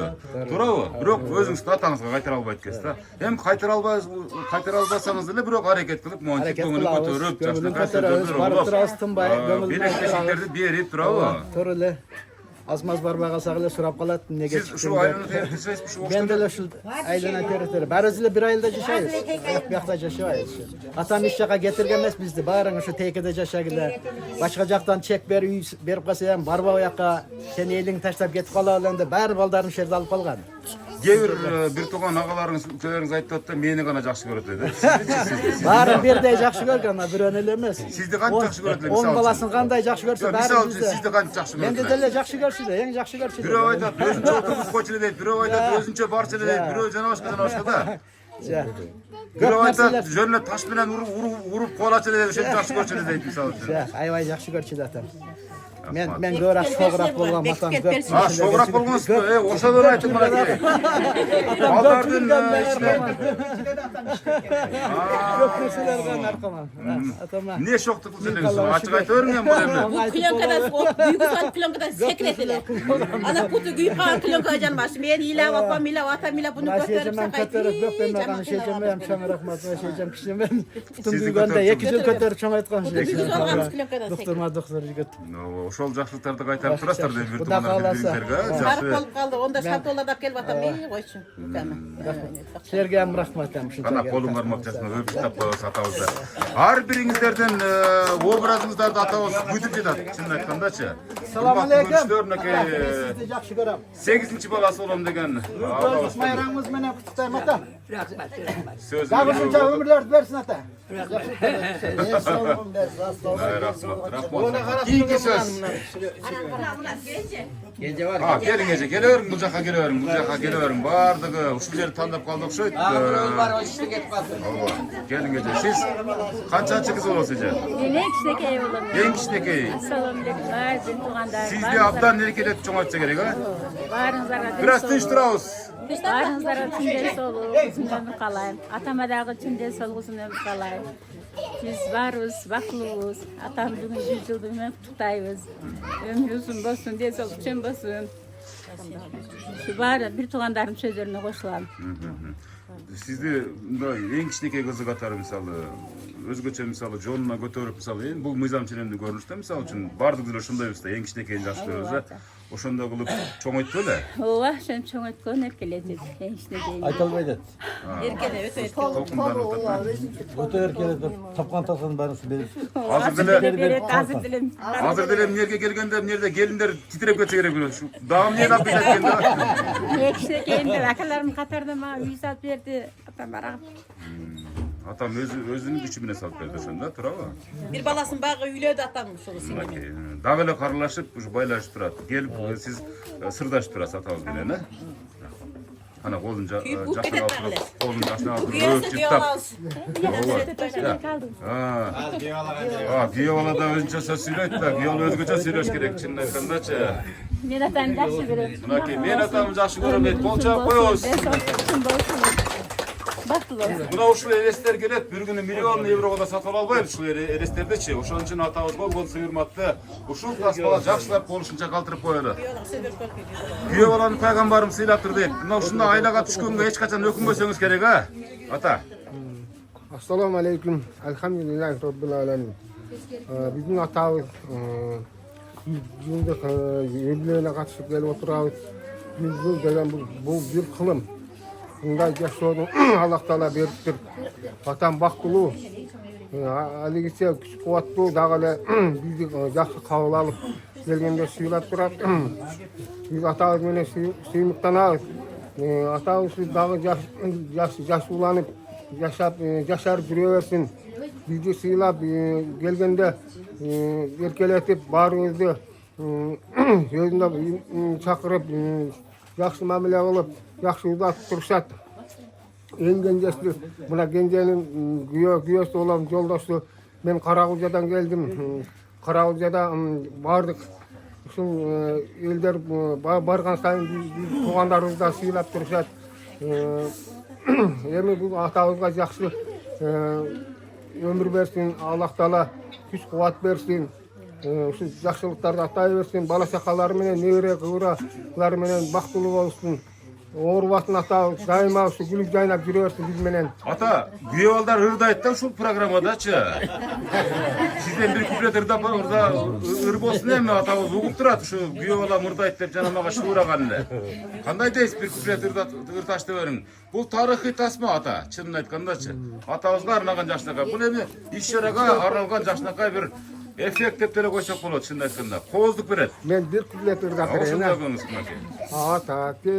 Туурабы? Бирок өзүңүздүн атаңызга кайтара албайт экенсиз да. Эми кайтара албасаңыз деле бирок аракет кылып, монтип көңүлүн көтөрүп, жакшынакай сөздөрдү урлап, белектешиктерди берип турабы? Turu le. Azmaz barbağa kalsak ile surap kalat. Siz şu aylana tertişsiniz, şu Ben de şu aylana tertişsiniz. Barızıyla bir ayda yaşayız. Bir yakta yaşayız. Atam iş şaka getirgemez bizdi. Bağırın şu tekede yaşayız. Başka jaktan çek berip kalsayam barbağa yakka. Sen elini taşlap getip kalalında bari baldarını şerde alıp kalgan. Кээ бир тууган агаларыңыз, үкөлөрүңүз айтып атты, мени гана жакшы көрөт деди. Барын бирдей жакшы көргөн, бирөөнө эле эмес. Сизди канча жакшы көрөт эле? 10 баласын кандай жакшы көрсө, баары мисалы бизде. сизди канча жакшы көрөт? Менде деле жакшы көрсү да, эң жакшы көрсү. Бирөө айтат, өзүнчө отургуз койчу эле дейт, бирөө айтат, өзүнчө барчу эле дейт, бирөө жана башка да. Бирөө айтат, жөн эле таш менен уруп коолачу эле дейт, ошентип жакшы көрчү эле дейт мисалы үчүн. Аябай жакшы көрчү да атам. Men görak şoğrak bolgan atam köp. Ha, şoğrak bolgansызбы? Ошодон айтып мынакей. Балдардын ичине Köp nерселерден аркаман. Атама. эмне шоктук кылып элеңиз? Ачык айта бериңер бул эми. Plyonkadan, büyük plyonkadan sekrettiler. Ana kutu güyüp kalan plyonka canmaz. Ben ila vapam ila vatam ila bunu götürüp Ben kötörüp yok ben kan şeycem hem şana rahmat şeycem kişim ben tutum duyganda 2 yıl kötörüp çöm aytkan şey. Doktor jigit. Ошол жакшылыктарды кайтарып турасыздар деп бир Кудай туугандарды кааласа. билдиңерге. Sarıp Жакшы. kalıp kaldı. Onda şartolada келип атам. Койчу. Sizlerge hem rahmat hem şunca. Кана колун кармап жасына өп китап коебуз атабызды. Ар бириңиздердин образыңыздарды атабыз күтүп жатат, чынын айткандачы. Assalamu alaikum. Көрүнөкөй Sizde жақсы көрем. 8-чи баласы болом деген Öldük bayramımız menen kutlayım ata. Rahmat. сөз. Davuşunca ömürlerdi versin ata. Рахмат. Кийинки сөз. Gence var. Ha, келиң эже, келе бериң, бул жака келе бериң, бул жака келе бериң. Бардыгы ушул жерди тандап калды окшойт. Var o işte git bak. Келиң эже. Сиз канчанчы кыз болосуз эже? Мен кичинекей болом. Эң кичинекей. Ассалаумалейкум, бардын туугандар. Сизди абдан эркелетип чоңойтса керек, а? Баарыңыздарга Бир аз тынч турабыз. Баарыңыздарга чын соолук, uzun ömür каалайм. Атама дагы чын соолук, uzun ömür каалайм. Биз баарыбыз бактылуубуз. Атам бүгүн 100 жылдык менен куттуктайбыз. Ömrү uzun болсун, денсаулык чын болсун. Şu baары бир туугандардын сөздөрүнө кошулам. Сизди мындай эң кичинекей кызы катары мисалы өзгөчө мисалы жонуна көтөрүп мисалы бул мыйзам ченемдүү көрүнүштө мисалы үчүн баардыгыбыз эле ошондойбуз да эң кичинекейин жакшы көрөбүз да. Ошондой кылып чоңойтпу эле. Ооба, ошентип чоңойткон эркелетет. Эң кичинекей. Айталбайды. Erkene öte öte. Өтө эркелет тапкан тасын баарын берип. Азыр деле эмнеге келгенде эмнеде келиндер титиреп кетсе керек бирөө. Дагы эмнени алып кеткен да. Кичинекейинде акаларым катарда мага үй салып берди. Атам барагып. Атам өзүнүн күчү менен салып берди ошондо, туурабы? Bir balasın bağı üyledi atam şunu sinir. Дагы эле карылашып, ушу байлашып турат. Келип сиз сырдашып турасыз атабыз менен, э? Ана колун жакшыраак туруп, колун жакшыраак туруп, жыттап. Күйөө бала да өзүнчө сөз сүйлөйт да, күйөө бала өзгөчө сүйлөш керек, чынын айткандачы. Мен атамды жакшы көрөм. Мынакей, мен атамды жакшы көрөм дейт, болчоп коебуз. Мына ушул элестер келет, бир күнү миллион еврого да сатып албайбыз ушул элестердичи. Ошон үчүн атабыз болгонсу урматтуу. Ушул таспала жакшылап болушунча калтырып коелу. Күйөө баланы пайгамбарым сыйлаптыр дейт. Мына ушундай айлага түшкөнгө эч качан өкүнбөсөңүз керек, а? Ата. Assalamu alaikum. Elhamdülillahi Rabbil alemin. Bizim atağımız yıldık evlerine katışıp gelip oturağız. Yüzyıl gelen bu bir kılım. Bunday yaşıyordum. Allah Teala beriptir. Atam baktılığı. Aligise küçük kuvvetli dağıla bizi жақсы kabul alıp gelgende suyulap durar. Biz atağız mene suyumuktanağız. Atağız dağı yaşı ulanıp yaşar duruyorsun. Bizi sıyılap gelgende erkeletip bağrınızda özünde çakırıp, yaxşı mamile kılıp, yaxşı uzatıp turuşat. En gencesi, buna gencenin güyösü olan yoldaşı, ben Karagülce'den geldim. Karagülce'de vardık. Şu elder bargan sayın biz tuğanlarımızda sıylap turuşat. Emi bu atağızga yaxşı ömür versin, Allah Taala güç kuvvet versin. Şu yaxşılıklarda atay versin, bala şakaları menen, nevere kıvıralar menen baktulu olsun. Oğurvatın ata daima şu gülüp jaynap yürüyorsun biz menen. Ata, güyevallar hırdaydı şu programadaçı. Sizden bir küfret orada ır bolsun emi atabız ugup durат şu güyevallar hırdaydı dep janamaga şuuraganle. Kanday deysiz bir küfret ırtaştı verin. Bu tarihi tasma ata, çınını aytkandачы. Atabızga arnagan жашнакай. Бул эми иш-чарага арналган жашнакай bir effekt деп деле койсок болот, чынын айтканда. Кооздук берет. Ben bir küfret ırdak Ошондой vereyim. көңүс кымаке. Atake.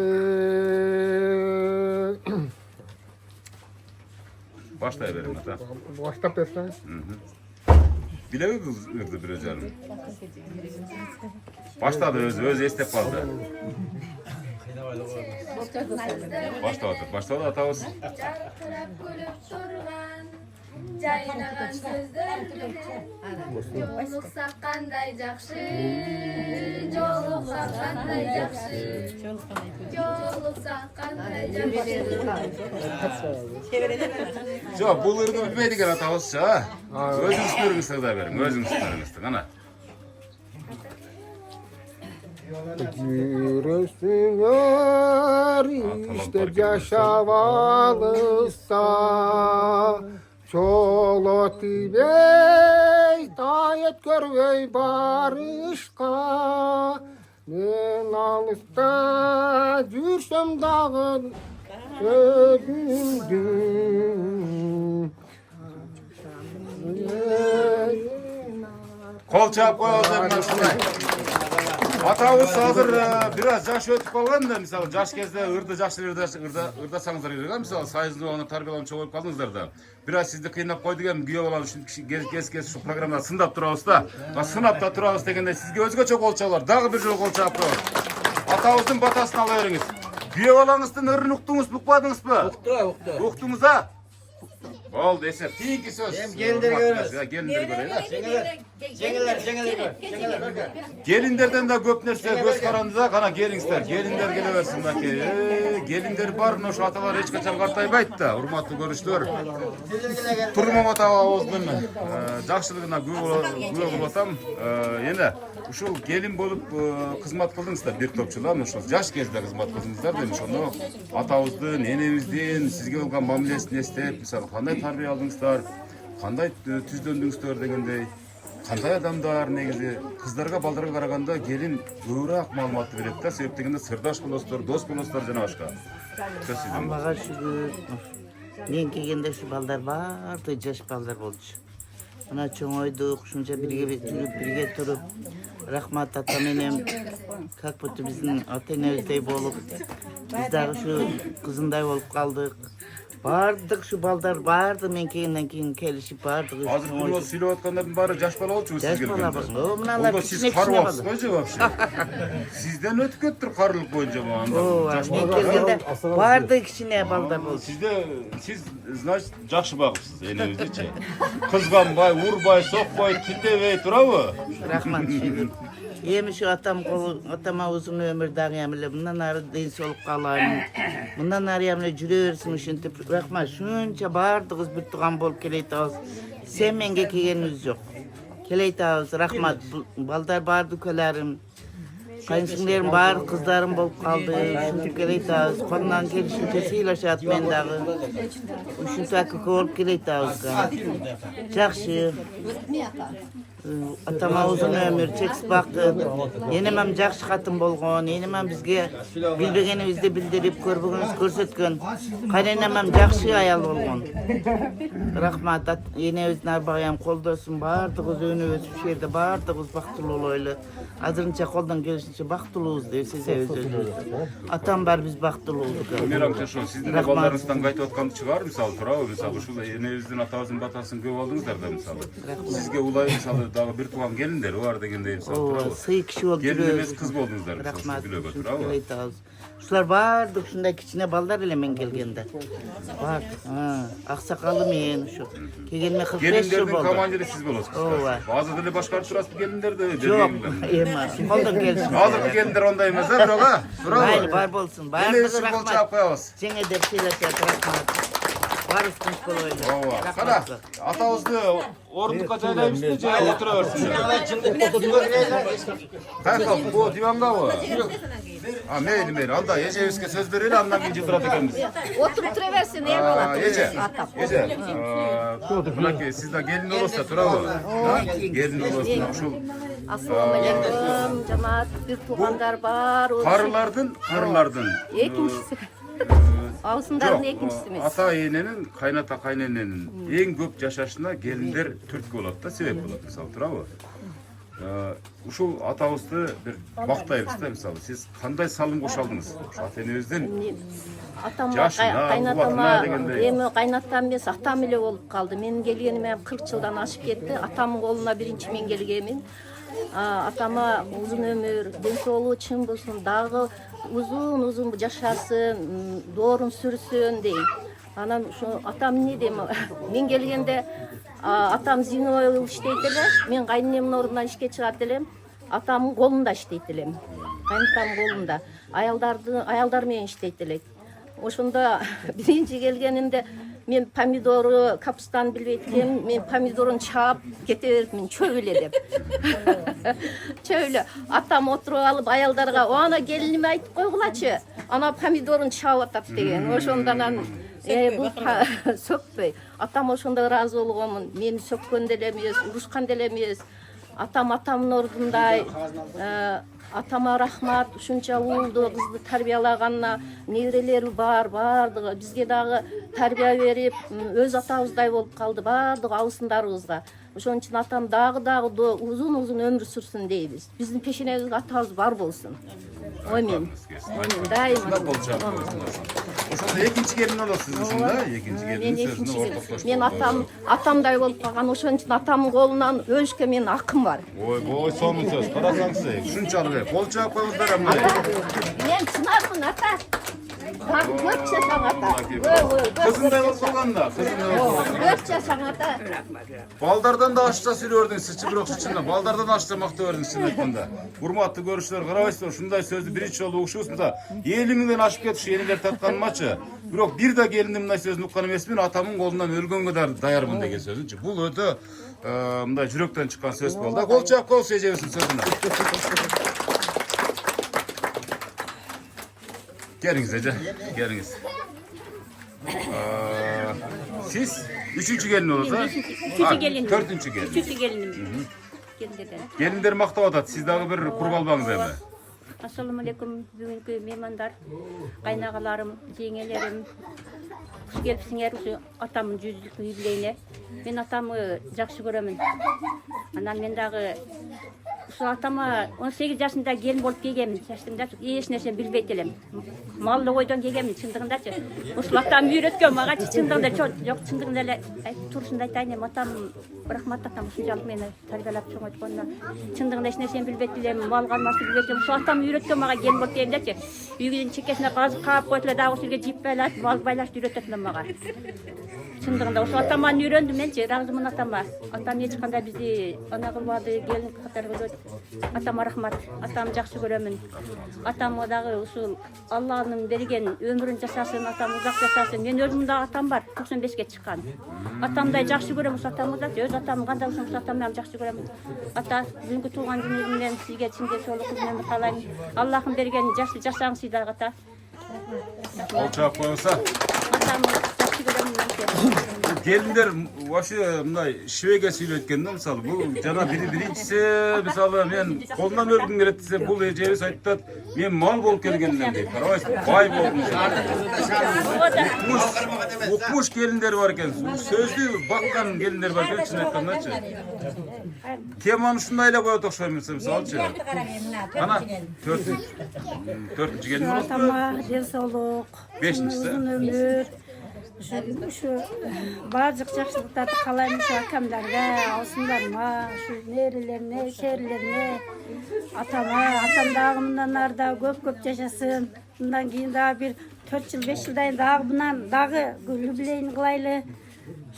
Başlay verin ata. Başta persen. Bilevi ırdı bir özerim. Başladı öz estep kaldı. Başladı atabız. Jarqirab kulib turgan, jaynagan so'zlar bilan yo'liqsak qanday yaxshi, yo'liqsak qanday yaxshi, yo'liqsak qanday yaxshi. Yok, bu ırdı bilmeydik atabız ha. Özün üstünürünüzde de verin, özün üstünürünüzde. Ana. Yürüsünler işte yaşavalıysa Çolot bey tayet görvey barışka Men alışta жүrsем dağın özümdüm Kol çap koyalım şunday. Atabız hazır biraz yaş ötüp kalgan da misal yaş kezdе ырды жакшы ырдасаңыздар керек мисалы сайызды оны тарбияланып чогуу болуп калдыңыздар да бираз сизди кыйнап койду экен күйөө баланы ушинтип кез şu программада сындап турабыз да сынап да турабыз дегенде сизге өзгөчө кол чабылар дагы бир жолу кол чаап коебуз атабыздын батасын ала бериңиз күйөө балаңыздын ырын уктуңузбу укпадыңызбы уктуңуз а Oldu esep. Tiyinki söz. Gelinler görürüz. Gelinler göreyim. Жеңилер Gelinlerden de köp nerse göz karanlığa kana gelingsizler. Gelinler geleversin bak. Gelinler barın şu atalar hiç kaçan kartaybaydı da. Hurmatlı görüşler. Turmam ata ağızdan жақшылыгына күбө кылып атам. Эне ушул gelin болуп кызмат кылдыңыздар бир топчулар. Ушул жаш кезде кызмат кылдыңыздар дейм. Ошону атабыздын, энебиздин сизге болгон мамилесин эстеп, мисалы кандай тарбия алдыңыздар, кандай түздөндүңүздөр дегендей. Кандай адамдар негизи кыздарга балдарга караганда gelin көбүрөөк маалыматты берет да, себеп дегенде сырдаш болосуздар, дос болосуздар жана башка. Аллага шүгүр. Мен келгенде ушу балдар барды жаш балдар болчу. Мына чоңойдук, ушунча бирге туруп, рахмат ата менен как будто биздин ата энебиздей болуп, биз дагы ушу кызындай болуп калдык. Бардык şu балдар барды мен келгенден кийин келишип бардык. Азыр bunu сүйлөп аткандардын баары жаш бала болчу сиз келгенде. Мыналар Siz карып алыпсызбы вообще? Сизден өтүп кетиптир карылык боюнча мен келгенде барды кичине балдар болчу. Siz значит жакшы багыпсыз энебиздичи. Кызганбай, урбай, сокпой, тилдебей турабы? Рахмат шүгүр. Эми şu atama uzun ömür dağ emile bundan arı deng solup kalayım. Bundan arı emile jürersin uşintip rahmat şuncha bardığız bir tuğan bolup keleytağız. Sen menge kelgenimiz yok. Keleytağız rahmat baldar bardı kölerim. Kayınsınlarım bar kızlarım bolup kaldı. Uşintip keleytağız. Kolundan gelişince sıylaşat men dağı. Uşintip akı olup keleytağız. Жақшы. Atama uzun ömür çekip baktı. Enemem жақшы katın bolğon, enemem bizge bilbegenibizde bildirip körbügünüz körsetken. Kaynenemem жақшы ayal bolğon. Rahmat enebizin arbağayam koldosun bardığız önübüz şu yerde bardığız baktılı olaylı. Azırınca koldan gelişince baktılıyız diye size özürlüyüz. Atam var biz baktılı olduk. Merak şu sizdin de ballarınızdan qaytып atkanı çıkar misal turabı misal şu enebizin atabızın batasını köp aldыңыздар да misal. Sizge ulay misal dagы bir tuğan gelinler var degende Ооба, сый киши болуп Gelin жүрөбүз. emez kız boldunuzlar. Рахмат. Gülöbe Ушинтип bravo. айтабыз. Ушулар баардык ушундай кичине балдар эле мен келгенде. Бар. Аксакалы мен ушу. Келгениме 45 жыл Gelinlerden болду. komandiri siz bolosuz. Ооба. Bazı dili başkarıp turasız gelinler de. Жок, эми колдон келишим. Hazırkı gelinler onda emez ha bro ha. Майли Bravo. бар болсун. Ele Баардыгы için bol рахмат. çağ koyabız. Жеңе деп сүйлөшөт, рахмат. Барыбыз тынч болойлу. Ооба. Кана атабызды орындыкка жайлайбызбы же отура берсиңер? Кайка bu divanga mı? Ha meyli meyli. Anda Eceviz'e söz verelim andan gece durat ekemiz. Oturup versin ne Ece. Ece. Bırak siz de gelin olursa duralım. Gelin olursa şu Assalamualaikum cemaat bir tuğandar var. karılardan. Ekimçisi. Ağusınların ekimçisi mi? Ata yeğenenin, kaynata kaynenenin en köp yaşaşına gelinler Türk olarak da sebep olarak misal turabı. Uşul atabızды bir bактайбыз да мисалы. Siz кандай салым кошалдыңыз? Ушу ата энебиздин Атама, жашына, кайнатама, убатына дегендей. эми кайнатам эмес, атам эле болуп калды. Менин келгениме 40 жылдан ашып кетти. Атамдын колуна биринчи мен келгенмин. Атама uzun ömür, ден соолугу чың болсун, дагы uzun жашасын, доорун сүрсүн дейм. Анан ошо атам эмне дейм? Мен келгенде атам зиновый иштейт эле, мен кайненемдин ордунан ишке чыгат элем. Атамдын колунда иштейт элем. Кайнатамдын колунда. Аялдар менен иштейт элек. Ошондо биринчи келгенимде мен помидору, капустаны билбейт экенмин. Мен помидорун чаап кете берипмин, чөп эле деп. Чөп эле. Атам отуруп алып аялдарга, "Ана келиниме айтып койгулачы. Ана помидорун чаап атат" деген. Ошондон бул сөкпөй. Атам ошондо ыраазы болгонмун. Мени сөккөн деле эмес, урушкан деле эмес. Атамдын ордундай. Атама рахмат, ушунча уулду, кызды тарбиялаганына, неберелери бар, бардыгы бизге дагы тарбия берип, өз атабыздай болуп калды бардыгы абысындарыбызга. Ошон үчүн атам дагы uzun ömür сүрсүн дейбиз. Биздин пешенебизге атабыз бар болсун. Амин. Дайыма. Ошондо экинчи келин болосуз ушунда, экинчи келин сөзүнө ортоктоштук. Мен атамдай болуп калган, ошон үчүн атамдын колунан өбүшкө менин акым бар. Ой, сонун сөз. Карасаңыз, ушунчалык кол чаап коюңуздар амна. Мен чынармын ата. Көп жашаң ата. Кызындай болуп калганда, Көп жашаң ата. Балдардан да ашча сүйлөрдүңүз, сиз бирок чынында балдардан ашча мактап бердиңиз чын айтканда. Урматтуу көрүүчүлөр, карабайсызбы, ушундай сөздү биринчи жолу угушубуз. Мына 50 миңден ашып кетип элдер татканмачы. Бирок бир да келиндин мындай сөзүн уккан эмесмин, атамдын колунан өлгөнгө да даярмын деген сөзүнчү. Бул өтө мындай жүрөктөн чыккан сөз болду. Кол чаап коюңуз эжебиздин сөзүнө. Geliңiz Ece, geliңiz. Siz üçüncü gelin olursa? Üçüncü gelin. Dördüncü gelin. Üçüncü gelinim. Gelinlerden. Gelinler maktap atat, siz daha bir kurbalbanız emi. Assalamu alaikum бүгүнкү меймандар, кайнагаларым, жеңелерим. Куш келипсиңер ушу атамдын 100 жылдык юбилейине. Мен атамды жакшы көрөмүн. Анан мен дагы ушу атама 18 жашында келин болуп келгенмин. Жаштымда эч нерсе билбейт элем. Малды койдон келгенмин чындыгындачы. Ушул атам үйрөткөн магачы чындыгында жок, чындыгында эле туурусун айтайын, атам рахмат атам ушунчалык мени тарбиялап чоңойтконуна. Чындыгында эч нерсени билбейт элем, мал кармашты билбейт элем. Ушул атам үйрөткөн мага келин болуп келгендечи. Үйгүнүн чекесине казып каап койт эле дагы ушул жерге жип байлап, мал байлашты үйрөтөт элем мага. Чындыгында ошол атаман үйрөндүм менчи, ыраазымын атама. Атам эч кандай бизди ана кылбады, келин катары көрөт. Атама рахмат. Атам жакшы көрөмүн. Атамга дагы ушул Алланын берген өмүрүн жашасын, атам узак жашасын. Мен өзүмдүн да атам бар, 95ге чыккан. Атамдай жакшы көрөм ушул атамды, өз атам кандай болсо ушул атамды жакшы көрөм. Ата, бүгүнкү туулган күнүңүз менен сизге чын жашоолук күнүмдү каалайм. Аллахым берген жакшы жашаңыз сиздер ата. Кол чаап коюңузса. Атамды жакшы көрөм. Gelinler вообще мындай шивеге сүйлөткөндө мисалы бул жана биринчиси мисалы мен колунан өлгүм келет десе бул эжебиз айтат мен мал болуп келгенден дейт. Карабайсызбы, бай болдум дейт. Укмуш келиндер бар экен. Сөздү баккан келиндер бар экен чын айткандачы. Теманы ушундай эле коет окшойм мисалычы. Ана 4-чү келин болот. Атама ден соолук, Бешинчиси. uzun ömür. Şu barcık жақсылықтарды қалаймын şu akemlerge, olsunlarıma, şu nerilerine, şehirlerine, atama, atam dağı bundan arda köp yaşasın. Bundan keyin daha bir 4 yıl, 5 yıldan dağı bundan dağı jubileyin kılaylı.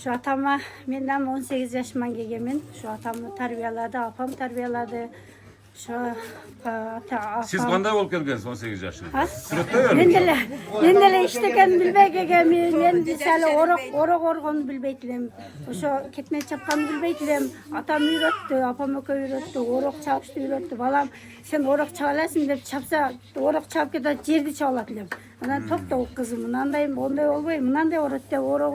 Şu atama, menden 18 yaşıman kelgemin. Şu atamı tarbiyaladı, apam tarbiyaladı. Şu Siz qanday bo'lib kelgansiz 18 yaşınızda? Men dele işteken bilbey kelgemin. Men misali orak organı bilbeytlim. Şu ketme çapkanı bilbeytlim. Atam öğretti, apam öke öğretti, orak çapıştı öğretti. Balam sen orak çağılasın dep çapsa orak çapıp keda жерди çağılatdım. Ana topta o kızım, mınandayım, onday olbayım, mınanday öğretti. Orak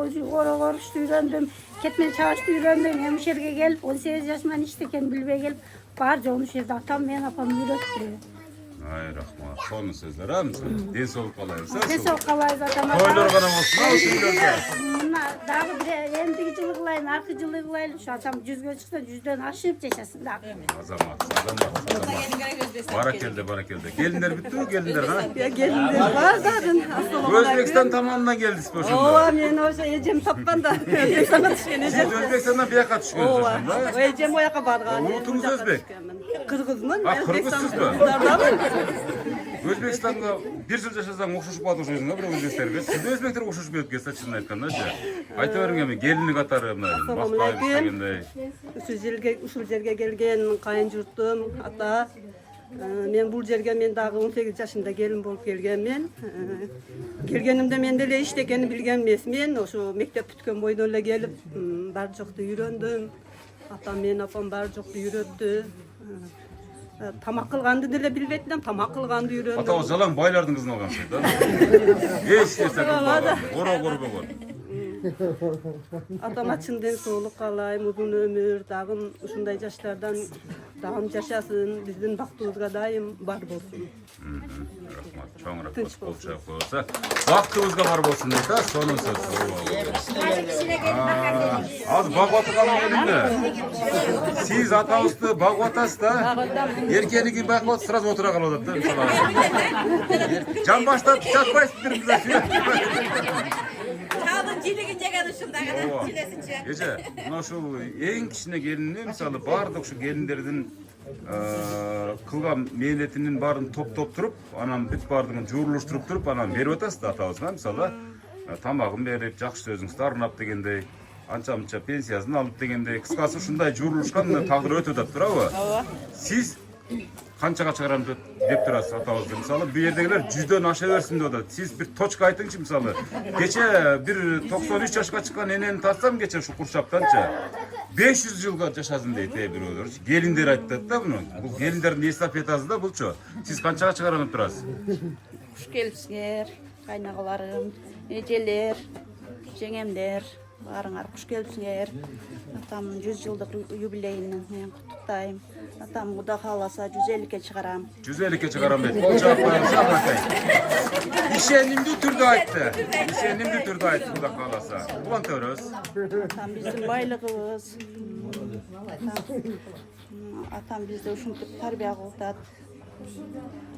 oruçtu öğrendim, ketme çağıştı öğrendim. Hemşerge gelip 18 yaşından işteken bilbey gelip barca onu şerde atam men apam öğretti. Ay rahmat. Son sözler ha mısın? Densoğluk kalayım. Ne sok kalayız atama. Toylar qana olsun. Ha şu gözler. Mına dağı bir endigi жылы кылайын, аркы жылы кылайын. Şu atam 100'e çıksa 100'den aşıp yaşasın dağı. Azamat. Barakelde. Gelinler bitti mi gelinler ha? Ya gelinler var zaten. Özbekistan tamamından geldiniz bu şunda. Oha men o ecem tappan da Özbekistan'a düşken Siz ecem. Özbekistan'dan bir yaka düşkünüz O şunda. ecem o yaka bargan. Unutunuz Özbek. Kırgızmın. Ha, Kırgızsız mı? Kırgızlardan. Özbekistan'da bir yıl yaşasan okşuşup batış özüne bir özbeklerge. Siz de Özbekler okşuşup ötkesi açın aytkanlar. Ayta verin mi? Gelinlik atarı mı? Assalamu alaikum. Uşul жерге келген кайын журтум ата. Men bu жерге men dagı 18 yaşında gelin bolup kelgenmen. Kelgenimde men dele iştekeni bilgen emesmen. Oşo mektep бүткен boyda ele gelip bar joktu үйröndüm. Atam men apam bar joktu үйröttü. Tamak kılgandı dele bilbettim. Tamak kılgandı үйröndüm. Ata o zalan baylardın kızını algan şey da. Hiç yerse kız bağlan. Ora korbe kor. Atama çinden soğuluk kalayım, uzun ömür, dağın uşunday yaşlardan dağım yaşasın, bizden baktığımızga daim var bolsun. Rahmat, çoğun rahmat, bol çay koysa. Baktığımızga var bolsun deydi ha, sonun söz. Az bağbatı kalın elinde. Siz atanızdı bağbatasız da, erkenigi bağbat sırası otura kalıp da. Can başta çatmayısındır bize. Ece, mına şu en kişine gelinini misali bardıq şu gelinlerden kılgan mehnetinin barın top turup, anam büt bardığın juuruluşturup turup, anam berip atasız da atabızına misali tamagın berip, jakşı sözüңüzді arnap degendey, ança pensiyasını alıp degendey, kıskası şunday juuruluşkan taqdir ötө ötөт turabı? Siz kançaga çıgaram деп турасыз атабызды. Мисалы, bu yerdegiler 100'den aşağı versin diyor da. Siz bir toçka aytыңчы мисалы. Geçe bir 93 yaşka çıkan eneni tarsam geçe şu kurşaptança 500 yılga yaşasın deydi birolar. Gelinler aytты da bunu. Bu gelinlerin estafetası da bulçu. Siz kançaga çıgaram turasız? Kuş gelipsinger, kaynağalarım, eceler, jengemler, barыңар kuş gelipsinger. Atamın 100 yıllık jubileyini men kutuktayım. Atam Kuda kalasa 150'ke çıkaram. 150'ke çıkaram dedi. Bolçak koyarsa bakayım. İşenimli türde aytты. İşenimli türde aytты Kuda kalasa. Ulan töröz. Atam bizim baylığımız. Atam bizde uşuntip tarbiya kıldat.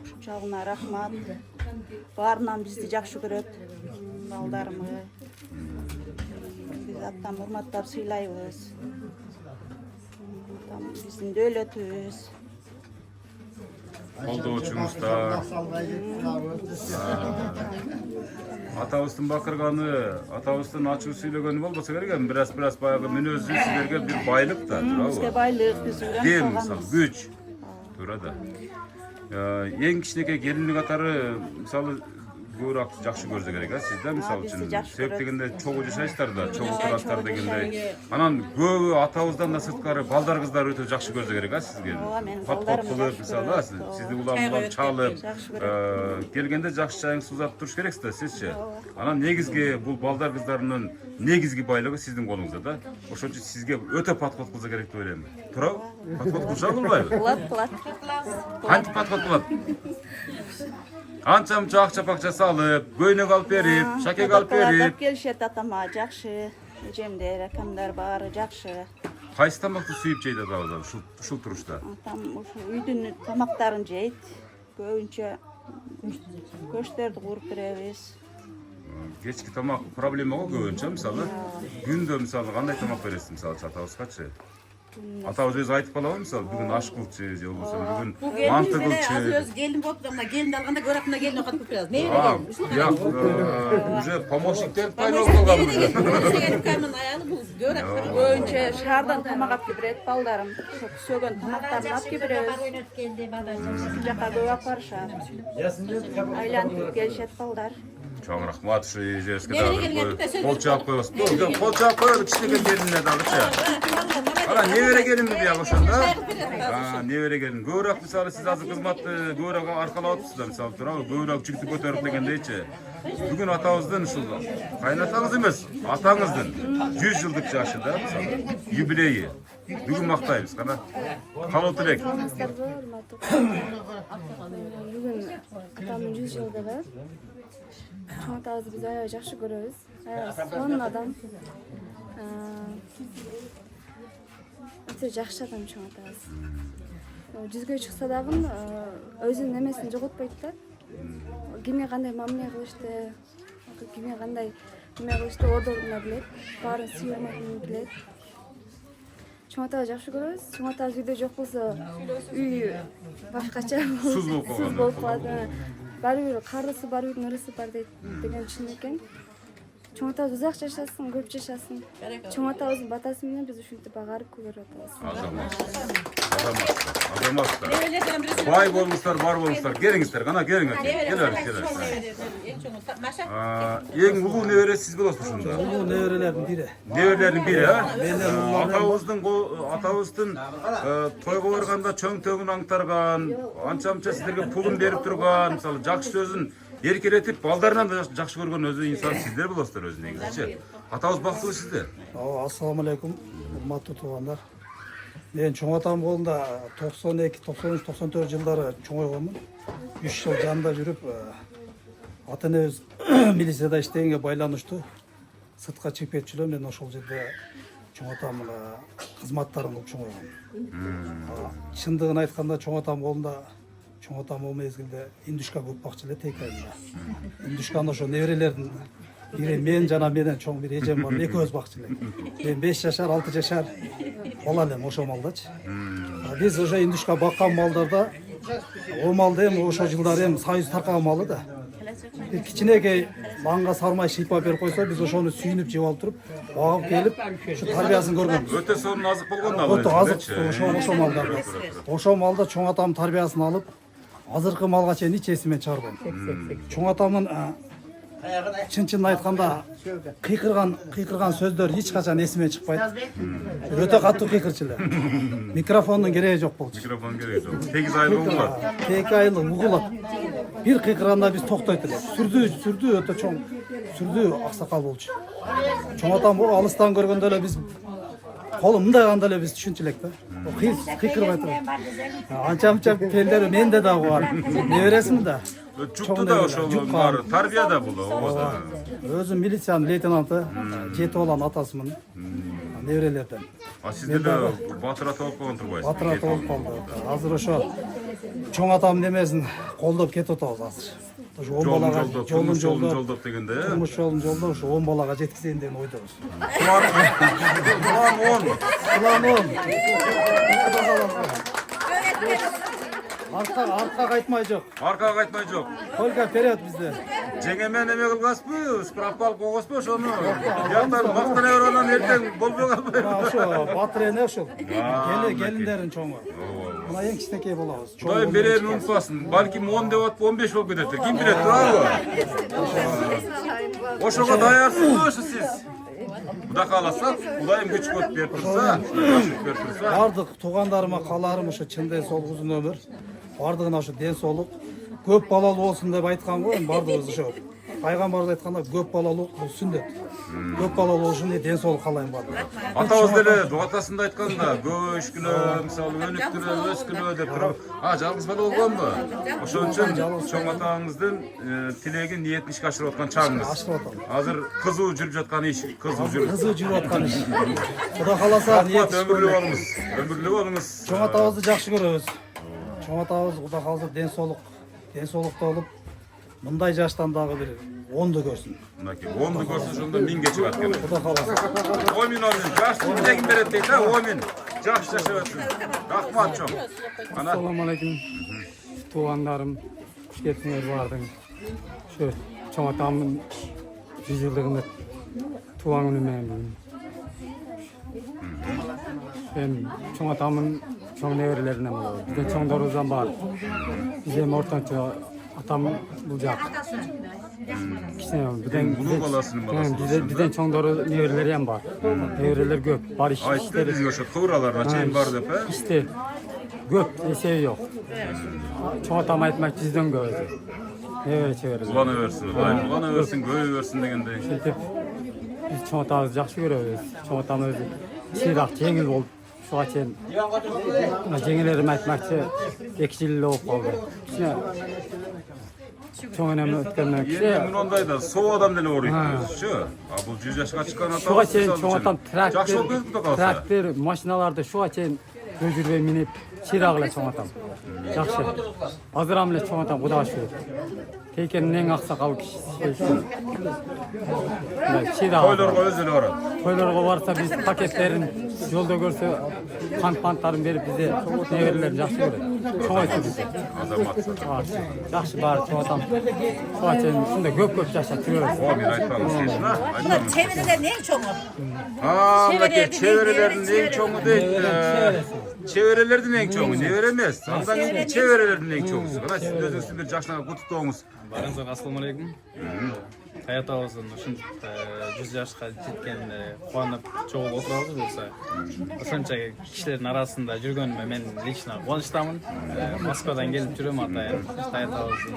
Uşunçağına rahmat. Barынан bizdi jakşı göröt. Baldarımı. Biz atam hurmatlap sıylayбыз. Bizim devletimiz. Koldoğuçumuzda. Atabыздың bakırganı, atabыздың açığı söylөгөнү болбосо керек эми biraz баягы мүнөзү силерге bir байлык да туурабы? Bizge baylık, biz Дем, мисалы, күч. Туура да. Эң кичинекей келиндин катары мисалы көбүрөөк жакшы көрсө керек а сизде мисалы үчүн себеп дегенде чогуу жашайсыздар да чогуу турасыздар дегендей анан көбү атабыздан да сырткары балдар кыздар өтө жакшы көрсө керек а сизге подход кылып мисалы сизди улам чалып келгенде жакшы чайыңызды узатып туруш керексиз да сизчи анан негизги бул балдар кыздарынын негизги байлыгы сиздин колуңузда да ошон үчүн сизге өтө подход кылса керек деп ойлойм туурабы подход кылышат кылбайбы кылат кантип подход кылат Ança akça pakça salıp, göynök alıp verip, şakek alıp verip. Gelişet atama jakşı, jemler, akamlar bari jakşı. Kaysı tamakты suyup jeydi adamlar şu turuşta? Atam üydün tamaktarın jeyt. Köpünçe köşterdi kurup berебиз. кечки тамак проблема го көбүнчө мисалы. Күндө мисалы кандай тамак бересиз мисалы атабызгачы? Атабыз өзү айтып калабы мисалы бүгүн аш кылчы же болбосо бүгүн манты кылчы. Өзү келин болуп мына келинди алганда көрөкмүнө келин окуп беребиз. Не Жак, уже помощниктер пайда болуп калган уже. Көбүнчө шаардан тамак алып келет балдарым. Сөгөн тамактарын алып келебиз. Бул жака көп алып барышат. Айлантып келишет балдар. Çok rahmat şu yiyeceğiz kadar. Polça koyuyoruz. Polça koyuyoruz kişilik gelinle dalışa. Hala ne vere gelin mi diye başında? Ne vere gelin. Göğrak misali siz azı kızmatlı göğrak arkalatısınız misali duralım. Göğrak çıktı götürüp degende içe. Bugün atamızdan şu kaynatanız emez, atanızdan 100 yıllık yaşında misali jubileyi. Bugün maktayız kana. Kalı tilek. Bugün atamın 100 yılda var. Çoğunlukla biz ayağı жақсы көрөбүz. Сонун адам. Өтө жакшы адам çoğunlukla. Жүзгө чыкса дагы өзүнүн немесин жоготпойт да. Кимге кандай мамиле кылышты, кимге кандай неме кылышты ордорунда билет. Баарын сүйөрмөтүн билет. Çoğunlukla жакшы көрөбүз. Çoğunlukla үйдө жок болсо үй башкача болуп калат. Барбир карысы бар үйдүн ырысы бар деген чын экен. Чоң атабыз узак жашасын, көп жашасын. Чоң атабыздын батасы менен биз ушинтип агарып көрүп атабыз. Azamazlar. Bay bolmuşlar, var bolmuşlar. Geliңиздер, кана келиңиz. Келерсиz. Эң улуу небере сиз болосуз ушунда. Улуу неберелердин бири. Неберелердин бири, атабыздын тойго барганда чөң төгүн аңтарган, анча-мынча сиздерге пулун берип турган, мисалы жакшы сөзүн эркелетип, балдарынан да жакшы көргөн өзү инсан сиздер болосуздар өзү негизичи. Атабыз бактылуу сиздер. Ассаламу алейкум, урматтуу туугандар. Мен чоң атам колунда 92, 93, 94 жылдары чоңойгонмун. 3 жыл жанында жүрүп, ата-энебиз милицияда иштегенге байланыштуу сыртка чыгып кетчүлөр. Мен ошол жерде чоң атам кызматтарын кылып чоңойгом. Чындыгын айтканда чоң атам колунда чоң атам ол мезгилде индушка көп бакчы эле тек айында. Индушканы ошо неберелердин бири мен жана менен чоң бир эжем бар, экөөбүз бакчы элек. Мен 5 жашар, 6 жашар бала элем ошо малдачы. Биз уже индушка баккан малдарда ол малды эми ошо жылдары эми союз таркаган малы да. Бир кичинекей маңга сармай шыйпа берип койсо биз ошону сүйүнүп жеп алып туруп, багып келип, ушу тарбиясын көргөнбүз. Өтө сонун азык болгон да. Өтө азык ошо малдар. Ошо малда чоң атам тарбиясын алып, азыркы малга чейин эч эсимен чыгарбайм. Чоң атамдын чын айтканда кыйкырган сөздөр эч качан эсимен чыкпайт. Өтө катуу кыйкырчу эле. Микрофондун кереги жок болчу. Микрофон кереги жок. 8 айлык угулат. 2 айлык угулат. Бир кыйкырганда биз токтойт эле. Сүрдүү өтө чоң. Сүрдүү аксакал болчу. Чоң атам алыстан көргөндө эле биз колу мындай канда эле биз түшүнчү элек да. Кыйкырбай туруп. Анча-мынча пелдер менде дагы бар. Небересим да. Чукту да ошол бар, тарбия да бул. Өзүм милициянын лейтенанты, 7 баланын атасымын. Неберелерден. Сиздер да батыр ата болуп калган турбайсыз? Батыр ата болуп калды. Азыр ошо чоң атамдын немесин колдоп кетип атабыз азыр. Ошо 10 балага жолун жолдоп дегенде, турмуш жолун жолдоп ошо 10 балага жеткизейин деген ойдобуз. План 10. Артка кайтмай жок. Аркага кайтмай жок. Только вперед бизде. Жеңемен эме кылгасызбы? Справка алып койгозбу ошону? Жактан мактана берип анан эртең болбой калбайбы? Ошо батыр эне ошол. Келиндердин чоңу. Мына эң кичинекей болобуз. Кудай берерин унутпасын. Балким 10 деп атып 15 болуп кетет. Ким билет, туурабы? Ошого даярсызбы ошо сиз? Кудай кааласа, Кудайым күч берип турса, бардык туугандарыма кааларым ошо чын ден соолук, узун өмүр. Бардыгына ошо ден соолук, көп балалуу болсун деп айткан го, бардыгыбыз ошо. Пайгамбарыбыз айтканда көп балалуу бул сүннөт. Көп балалуу болушун ден соолук каалайм бардыгына. Атабыз деле дуатасында айтканда, көбөшкүлө, мисалы өнүктүрө, өскүлө деп туруп, жалгыз бала болгонбу? Ошон үчүн чоң атаңыздын тилегин, ниетин ишке ашырып аткан чагыңыз. Азыр кызуу жүрүп жаткан иш, кызуу жүрүп аткан иш. Кудай кааласа, ниет өмүрлүү болуңуз. Өмүрлүү болуңуз. Чоң атабызды жакшы көрөбүз. Чоң атабыз Кудай кааласа ден соолукта болуп, мындай жаштан дагы бир 10'da görsün. Mınaki 10'du görsün şunda 1000 geçip atkan. 10 bin 10 bin. Yaşlı bir tekin beret deydi ha 10 bin. Yaxşı yaşap ötsün. Rahmat çok. Ana. Assalamu alaikum. Tuğanlarım, hoş geldiniz vardın. Şu çoğ atamın 100 yıldığında tuğanını memnunum. Ben çoğ atamın çoğ nevrilerinden var. Bizden çoğ doğruzdan var. Bizim ortanca atam bulacak. Bunun balasının balası. Bizden çoğ doğru nevrileri hem var. Nevriler köp. Barış Aytdı biz yoşu kıvralarına çeyin var dep ha. İşte köp şey yok. Çoğ atam aytmak bizden gördü. Nevri çeviririz. Ulan översin. Ulan översin, göğe översin degende. Şöyle biz çoğ atamızı yaxşı görüyoruz. Çoğ atamız çiğrak, jengil oldu. Şu açın jengilerim aytmakçı 2 yıl olup kaldı. Çok önemli ötkenden kişi. Yemin ondayda soğuk adam deli uğrayıp şu. Bu 100 yaşına çıkan atam. Şu açın çoğ atam traktör. maşinalarda şu açın gözürbe minip çirağıyla çoğ atam. Yaxşı. Azıramla çoğ atam kuda şu. Teykenin en aksakal kişisi. Toylarga özeli var. Toylarga varsa biz paketlerin yolda görse pantların verip bize ne verirler yaxşı görür. Çoğ açı bize. Azamat. Yaxşı bari çoğ atam. Şu açın şunda köp yaşatıyoruz. O men aytmamız kesin ha. Aytmamız. Çevirilerin en çoğu. Ha, mınaki çevrelerin en çoğu değil. Çevrelerden en çoğu. Ne veremez. Sandan çevrelerden en çoğusu. Kana siz özünüzün bir jaşnaga kututuğunuz. Barınızға assalamu alaikum. Hayatımızın үшін 100 yaşқа жеткен қуанып чогулуп отурабыз болса. Ошонча кишилердин арасында жүргөнүмө мен лично кубанычтамын. Москвадан келип жүрөм атайын. Hayatımыздын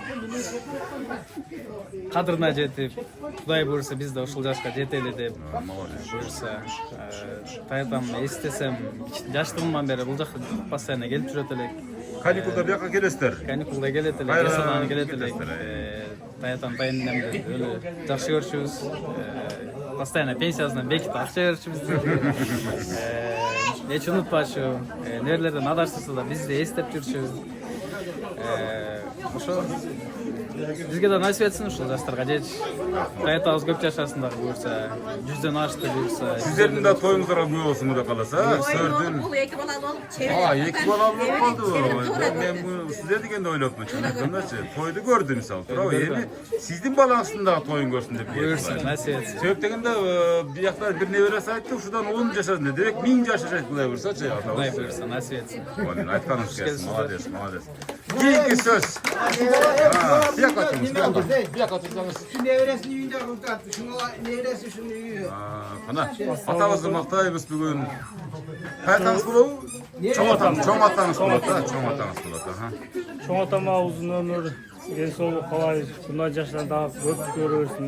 кадырына жетип, Кудай буйрса биз да ушул жашка жетели деп буйрса. Hayatым эстесем, жаштыгымдан бери бул жакка постоянно келип жүрөт элек. Каникулда бияка келесиздер. Каникулда келет элек, эсадан келет элек. Таятан тайыннан өлө жакшы көрүшүбүз. Постоянно пенсиясынан бекип акча беришибиз. Эч унутпашы, нерлерден адарсызса да бизди эстеп жүрүшүбүз. Ошо бизге да насип этсин ушул жаштарга жеч. Таятабыз көп жашасын дагы буйрса, 100дөн ашты буйрса. Сиздердин да тоюңуздарга күбө болсун кудай кааласа. Сөрдүн. Эки балалы болуп чебер. 2 балалы болуп калды. Мен сиздер дегенде ойлоптмун. Чындыгындачы тойду көрдүм мисалы. Туурабы? Эми сиздин балаңыздын дагы тоюн көрсүн деп буйрса, насип этсин. Себеп дегенде бияктар бир неберesi айтты, ушудан 10 жашасын деп. Демек 1000 жашашат кудай буйрсачы атабыз. Кудай буйрса, насип этсин. Болин айтканыңыз келсин. Молодец, молодец. Кийинки сөз. Бияк атыңыз, бияк атыңыз. Nevresini yüzde kurtardı. Şunu nevresi şunu yiyor. Ana, atabızды мактайбыз бүгүн. Кайтаңыз болобу? Чоң атаңыз болот да, чоң атаңыз болот. Çoğ atama uzun ömür, gençlik kolay, bundan yaşlardan daha köp görürsün.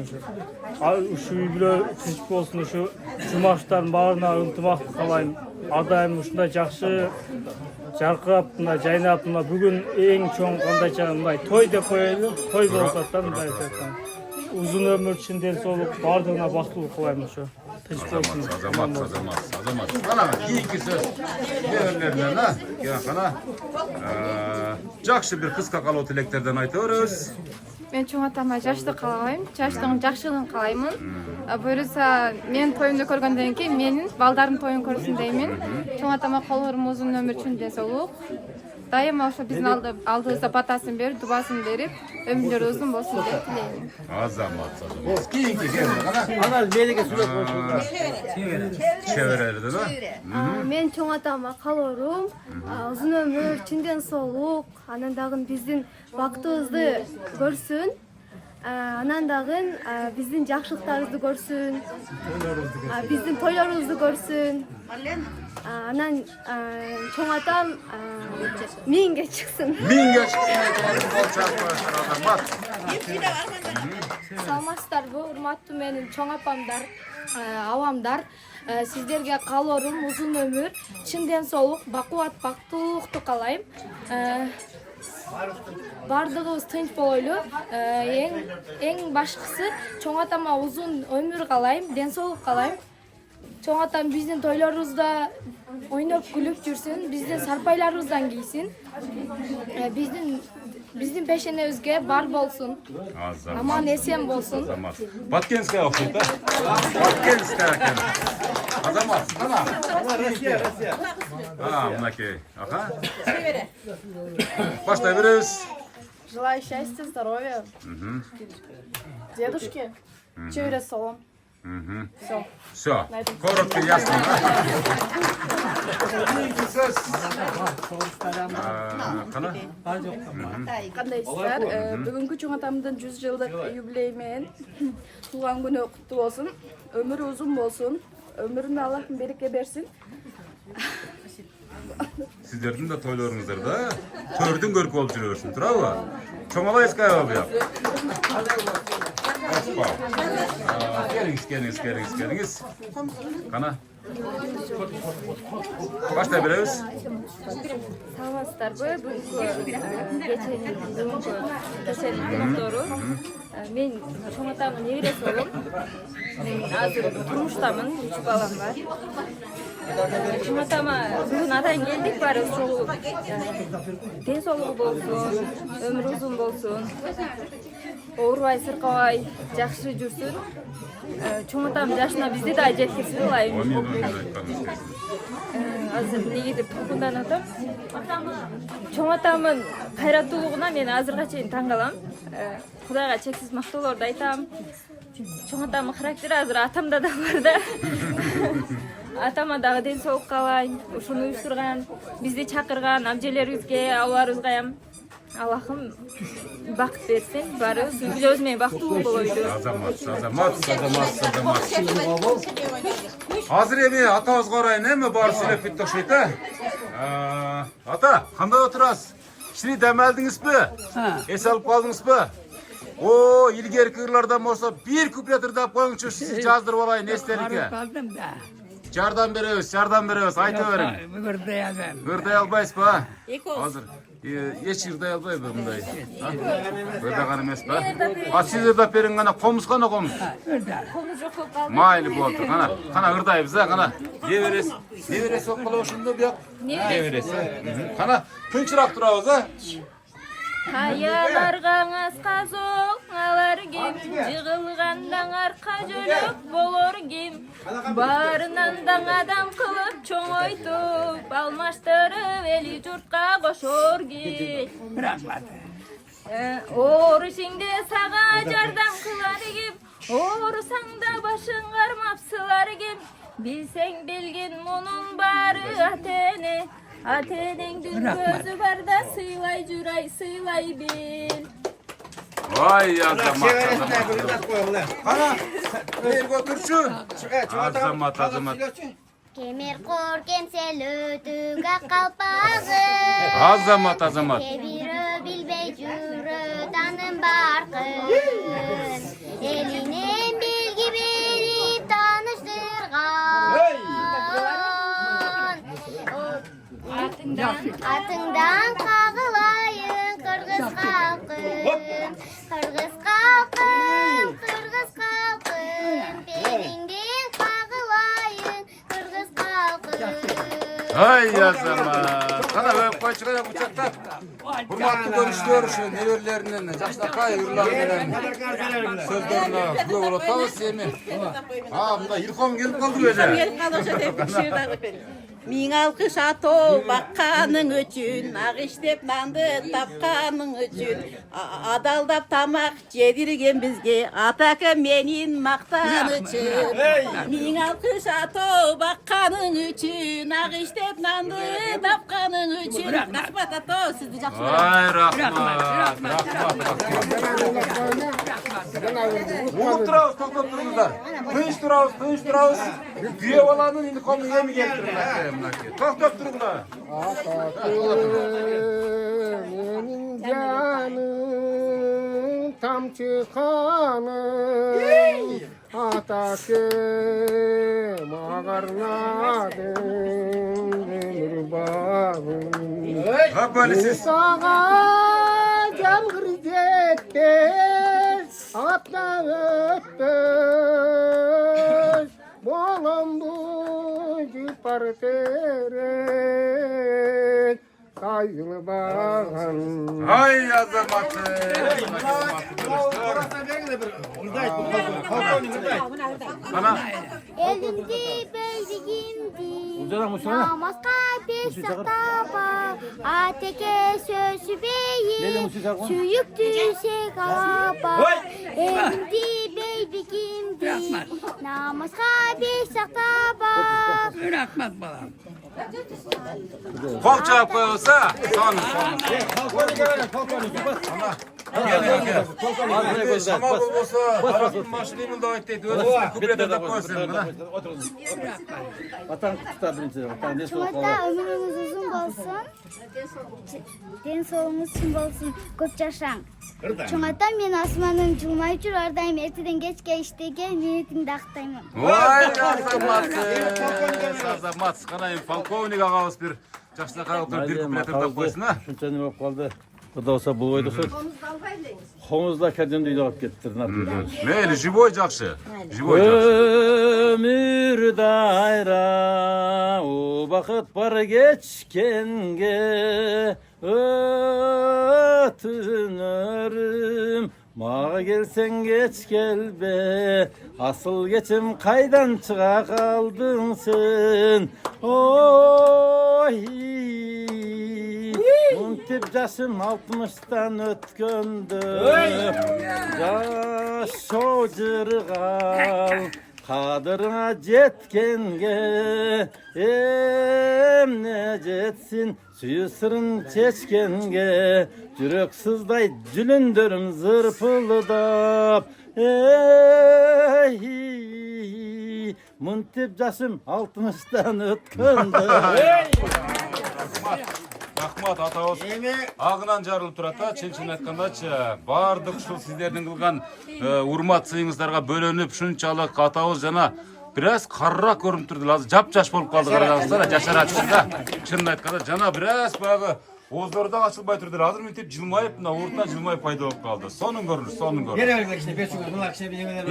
Şu yübile küçük olsun, şu cumaşların bağrına ıntımak kalayın. Adayım şunda jakşı, jarkırap, jaynap, bugün en çoğun kandayca toy da koyalım, toy da olsattan uzun ömür için densoluk, bardığına baktılık kolaymış o. Azamat. Ana, kийинки сөз. Неберлеринен, ha? Kana. Жакшы бир кыска калуу тилектерден айта беребиз. Мен чоң атама жаштык каалайм, жаштыгын жакшылыгын каалаймын. Буюрса, мен тоюмду көргөндөн кийин менин балдардын тоюн көрсүн деймин. Чоң атама колорум узун өмүр үчүн денсаулык. Дайыма ошо биздин алдыбызда батасын берип, дубасын берип, өмүрлөрү узун болсун деп тилеймин. Азамат. Кийинки Ана медиге сүрөт болчу. чеберелерде, да? Мен чоң атама калоорум, узун өмүр, чын денсаулык, анан дагы биздин бактыбызды көрсүн. Анан дагы биздин жакшылыктарыбызды көрсүн. Биздин тойлорубузду көрсүн. Анан чоң атам 1000ге чыксын. 1000ге чыксын. Азамат. Саламатсыздарбы, урматтуу менин чоң апамдар, абамдар. Сиздерге калоорум узун өмүр, чын денсаулык, бакубат, бактылыктуу каалайм. Бардыгыбыз тынч болойлу. Эң башкысы чоң атама узун өмүр каалайм, денсаулык каалайм. Чоң атам биздин тойлорубузда ойноп күлүп жүрсүн, биздин сарпайларыбыздан кийсин. Биздин Биздин пешенебизге бар болсун. Азамат. Аман эсен болсун. Азамат. Баткенская окшойт, да? Баткенская екен. Азамат, қана. Мынакей. Аха. Баштай беребиз. Желаю счастья, здоровья. Дедушке. Чевре салам. Все. Все. Коротко, ясно. Сөз. Қана? Кандайсыздар? Бүгүнкү чоң атамдын 100 жылдык юбилей менен туулган күнү куттуу болсун. Өмүрү узун болсун. Өмүрүнө Аллахым береке берсин. Сіздердің де тойларыңыздарда төрдің көркі болып жүре берсін, тұрабы? Чоңалайская бабы. Келіңіз. Қана? Баштай береміз. Саламатсыздарбы? Кеченин коноктору. Мен чоң атамдын неберesi болом. Мен азыр турмуштамын, 3 балам бар. Чоң атама бүгүн атайын келдик, баары ошол ден соолугу болсун, өмүрү узун болсун. Оорубай, сыркабай, жакшы жүрсүн. Чоң атам жашына бизди да жеткирсин ылайым. Азыр негедип толкунданып атам. Чоң атамдын кайраттуулугуна мен азырга чейин таң калам. Кудайга чексиз мактоолорду айтам. Чоң атамдын характери азыр атамда да бар да. Атама дагы ден соолук каалайм. Ушуну уюштурган, бизди чакырган абжелерибизге, аларыбызгайам Аллахым бакыт берсин. Баарыбыз үй-бүлөбүз менен бактылуу болойлу. Азамат. Азыр эми атабызга орайын эми баары сүйлөп кетти окшойт, Ата, кандай отурасыз? Кичине дем алдыңызбы? Эс алып калдыңызбы? О, илгерки ырлардан болсо бир куплет ырдап коюңчу, сиз жаздырып алайын эстеликке. Kaldım da. Жардам беребиз, айта бериң. Gırday adam. Ырдай албайсызбы? Азыр эч ырдай албайбы мындай? Ырдаган эмеспи? Сиз ырдап бериң гана, комуз кана комуз. Майлы болду, кана ырдайбыз, кана. Неберesi болуп калып ошондо бияк. Неберesi. Кана тынчыраак турабыз, Каяларгаңыз казок, алар ким, жыгылгандан арка жөлөк болор ким. Барынан даң адам кылып чоңойтуп, алмаштырып эли журтка кошор ким. Оорушиңде сага жардам кылар ким, оорусаң да башың кармап сылар ким. Билсең билгин мунун баары ата-эне. Ата-энеңдин көзү барда сыйлай жүрай, сыйлай бил. Vay Azamат. Kana, nereye oturçu? Azamat. Kemer kor kemsel ötüga kalpagı. Azamat. Kebiri bilbey jürü tanım barkın. Elinin bilgi verip tanıştırgan. Atından kağılayın Kırgız halkım. Beninden kağılayın Kırgız halkım. Ay Azamat. Kana öp koyçukaya bıçakta. Hurmatlı görüşler şu neverlerinden, jaştakay ırlarından sözlerine güve olotağız emin. Bunda ilkom gelip kaldı böyle. Min alkış ato bakkanın üçün, ağıştep nandı tapkanın üçün. Adaldap tamak yedirgen bizge, ataka menin maktan üçün. Min alkış ato bakkanın üçün, ağıştep nandı tapkanın üçün. Rahmat ato, sizi жақсы Ay rahmat. Ulup turabız, toktop turumuzlar. Tınç turabız. Güye olanın ilkomu yemi getirin. Toktop turumlar. Benim canım tamçı kanım Atakım ağarnadım demir bağım Böyle siz. Sağa jamgır jetti Atla öttü Bolamdu jipar teret kayını bağan. Hay azamatı. Ana. Elimdi beldigimdi namaz kalpes saktaba ateke sözü beyi suyup düşe kalaba elimdi beldigimdi namaz kalpes saktaba Rahmet balam. Kol çarp koyulsa son. Gel. Şama olsa tarafın maşını da etti. Öyle kubrede de koysun buna. Vatan tutar birinci. Vatan ne soğuk Çoğatta ömrünüz uzun olsun. Den solunuz çim olsun. Köp yaşang. Çoğatta men asmanın жылмай жүр ардайым эртеден кечке иштеге ниетиңди актаймын. Vay Azamat. Kanayım polkovnik ağabey bir жакшылакка отуруп бир куплет ырдап койсун а. Şunca ne bak kaldı. Bu da olsa bu oydu söz. Homuzda kendini duydu alıp gettir. Meyli живой жакшы. Живой жакшы. Ömür daira o vakit var geçkenge ötünürüm. Mağa gelsen geç gel be, asıl geçim kaydan çığa kaldın sen. Oy, muntip yaşım 60'tan ötkündü. Yaş o cırgal, kadırına cetkenge. Ne jetsin, suyu sırın çeçkenge. Yürek sızday cülündürüm zırpılıdap. Ey, muntip yaşım 60'tan ötkündü. Рахмат атабыз агынан жарылып турат да, чын айткандачы баардык ушул сиздердин кылган урмат сыйыңыздарга бөлөнүп ушунчалык атабыз жана бир аз карыраак көрүнүп турду. Азыр жапжаш болуп калды, карагансыздар, жашаратчы да. Чынын айтканда жана бир аз баягы ооздору да ачылбай турду. Азыр мынтип жылмайып, мына уртунан жылмай пайда болуп калды. Сонун көрүнүш, сонун көрүнүш.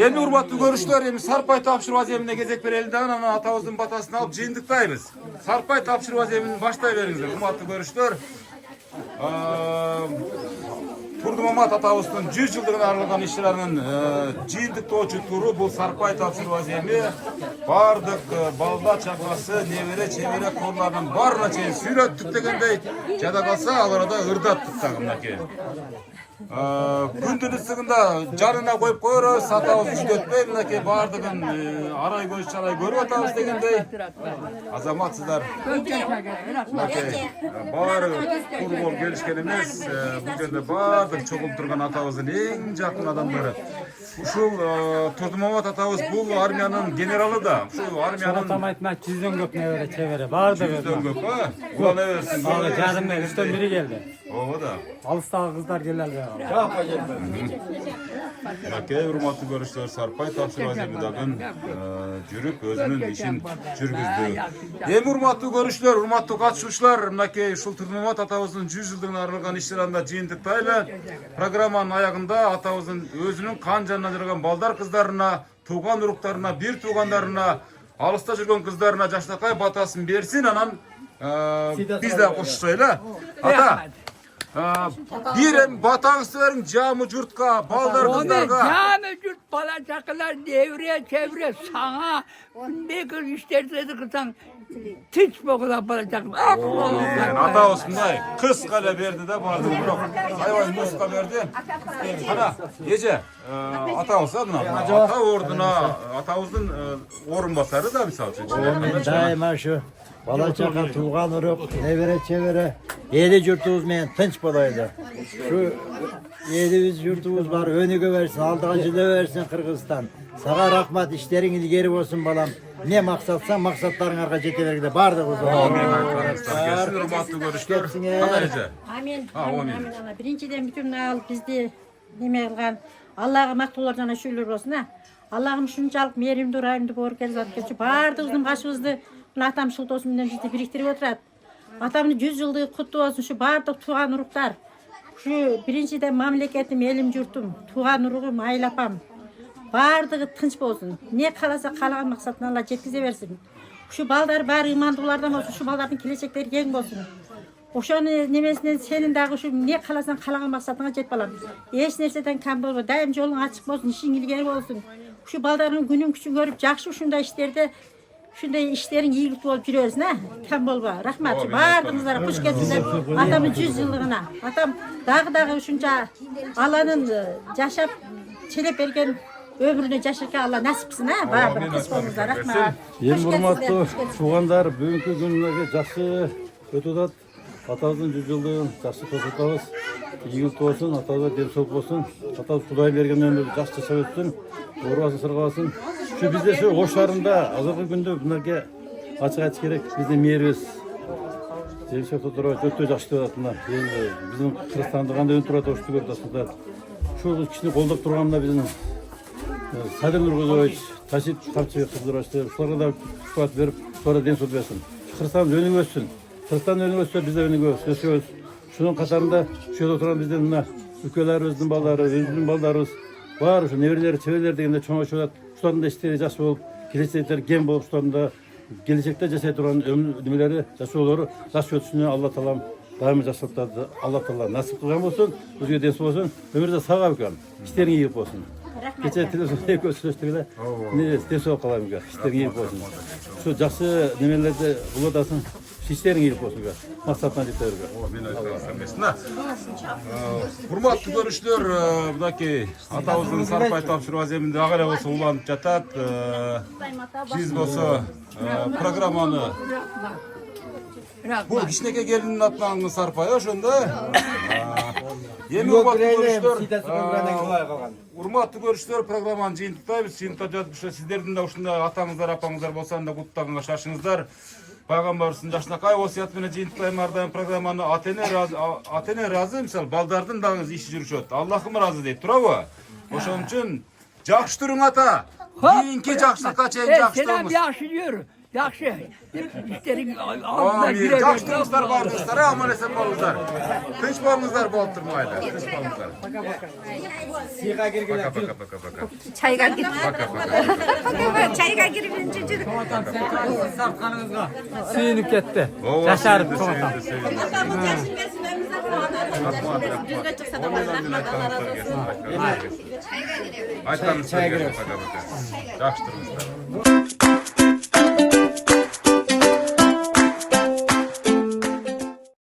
Эми урматтуу көрүүчүлөр, эми Сарпай тапшыруу аземине кезек берели да, анан атабыздын батасын алып жыйынтыктайбыз. Сарпай тапшыруу аземин баштай бериңиздер, урматтуу көрүүчүлөр. Турдумамат атабыздын 100 жылдыгына арналган иш-чаранын жыйынтыктоочу туру бул Сарпай тапшыруу аземи. Бардык балда чакасы, небере, чебере корлардын баарына чейин сүйлөттүк дегендей, жада калса ал арада ырдаттык дагы мынакей. Күндүн ысыгында жанына коюп коербуз, атабыз жүдөтпөй, мынакей баардыгын арай көз чалай көрүп атабыз дегендей. Азаматсыздар. Мынакей баары куру болуп келишкен эмес, бул жерде баардык чогулуп турган атабыздын эң жакын адамдары. Ушул Турдумамат атабыз бул армиянын генералы да. Ушул армиянын Айтмак 100дөн көп небере чебере баардыгы. 100дөн көп, Кула неберсин. Жарымдан 3төн бири келди. Ооба да. Алыстагы кыздар келелби? Мынакей урматтуу көрүүчүлөр, Сарпай тапшыруу аземидагы жүрүп өзүнүн ишин жүргүздү. Эми урматтуу көрүүчүлөр, урматтуу катышуучулар, мынакей ушул Турдумамат атабыздын 100 жылдыгына арналган иш-чаранда жыйынтыктайлы. Программанын аягында атабыздын өзүнүн кан жанына жарган балдар кыздарына, тууган уруктарына, бир туугандарына, алыста жүргөн кыздарына жаштакай батасын берсин, анан биз да кошушайлы. Ата, bir batağısı verin camı curtka, balдар kızlarga. Camı curt, bala çakılar, devre, çevre, sana ne kız isterse de kızsan hiç bokula bala çakılar. Ata olsun day, kız kale verdi de bardı bırak. Hayvan muska verdi. Ana, gece ata olsa adına, ata orduna, atamızın orunbasarı da misal için. Daima şu. Bala çaka, tuğan uruk, nevere çevere, yedi yurtumuz men tınç bolaydı. Şu 700 yurtumuz var, önüge versin, altıncıda versin Kırgızistan. Sana rahmat, işlerin ilgeri olsun balam. Ne maksatsan maksatların arka jetelerinde bardık o zaman. Gelsin hürmetli görüşler. Amin. Amin. Birinciden bütün al bizde neme kılgan. Allah'a maktulardan şükür olsun ha. Allah'ım şunçalık merimdi urayımdı bor kelzat geçip bardığımızın başımızdı. Atam Şultosun bilen bizde biriktirip oturat. Atamın 100 yıllığı kutlu olsun şu bardık tuğan uruklar. Şu birinciden memleketim, elim yurtum, tuğan uruğum, aylapam. Bardığı tınç olsun. Ne kalasa kalan maksatına Allah jetkize versin. Şu baldar bari imandılardan olsun, şu baldarın gelecekleri yeng olsun. Oşanı nemesinden senin dağı şu ne kalasan kalagan maksatına jet balam. Eş nerseden kam bolma, daim jolun açık bolsun, işin ilgili bolsun. Şu baldarın günün küçün görüp jakşı şunda işlerde şunday işlerin iyilik bolup жүрөбүз, ne? Kam bolma. Rahmat. Bardığınızlara hoş geldiniz. Atamın 100 yıllığına. Atam dağı şunca Allah'ın yaşap çelep bergen ömrüne yaşarken Allah nasipsin, ha? Bardır kız bolunuzlar. Rahmat. Eң урматтуу туугандар, бүгүнкү күнүнө жакшы өтүп атат. Атабыздын 100 жылдыгын жакшы тосутабыз. Ийгилик болсун, атабыз дем соолук болсун. Атабыз Кудай берген өмүрдү жакшы жашап өтсүн. Оорубасын сыргабасын. Şu bizde şu Oş şarında azırkı günde bunlarga açık açık gerek. Bizde meyeriz. Jelişep oturup ötө жакшы деп атат. Биздин Кыргызстанда кандай өн турат Ошты көрүп атасыздар. Şu кишини колдоп турганына биздин Садыр Нургузович, Ташип Камчыбек кыздырачты. Шуларга да кубат берип, sonra ден соолук берсин. Кыргызстан өнүгүп өссүн. Кыргызстан өнүгүп өссө, биз да өнүгөбүз, өсөбүз. Шунун катарында şu жерде отурган биздин мына үкөлөрүбүздүн балдары, өзүбүздүн балдарыбыз бар, ошо неберелер, чеберлер дегенде чоңоюшуп атат. Şuların da işleri жакшы болуп, келечектер кем болуп, şuların da келечекте жашай турган немелери, жашоолору жакшы өтүшүнө Алла таалам дайыма жакшылыктарды Алла таала насип кылган болсун, өзгө ден соолук болсун, өмүрдө сага бекем, иштериң ийгилик болсун. Кече телевизордо экөөбүз сүйлөштүк эле. Ден соолук каалайм га, иштериң ийгилик болсун. Şu жакшы немелерди кылып атасың, иштериң ийгилик болсун га. Максатына жете берге. Мен айтам. Урматтуу көрүүчүлөр, мынакей атабыздын Сарпай тапшыруу аземинде ага эле болсо уланып жатат. Биз болсо программаны бул кичинекей келиндин атынан Сарпай ошондо. Эми урматтуу көрүүчүлөр, программаны жыйынтыктайбыз. Жыйынтыктап жатып, сиздердин да ушундай атаңыздар, апаңыздар болсо анда куттаганга шашыңыздар. Пайгамбарыбыздын жашынакай осуят менен жыйынтыктайм ар дайым программаны. Ата эне ыраазы, мисалы балдардын дагы иши жүрүшөт. Аллахым ыраазы дейт турабы? Ошон үчүн жакшы туруң ата. Кийинки жакшылыкка чейин жакшы Selam туруңуз. yaxşı diyor. Yaxşı. İşlerin altına Amin. girer. Жакшы туруңуздар баарыңыздар, аман эсен болуңуздар. Тынч болуңуздар болуп турмайлы. Тынч болуңуздар. Сыйга киргиле. Пока. Çayga git. Çayga girip жүрүп. Сапканыңызга сүйүнүп кетти. Жашарып токтом. Айтқаныңыз келген. Жакшы туруңуздар.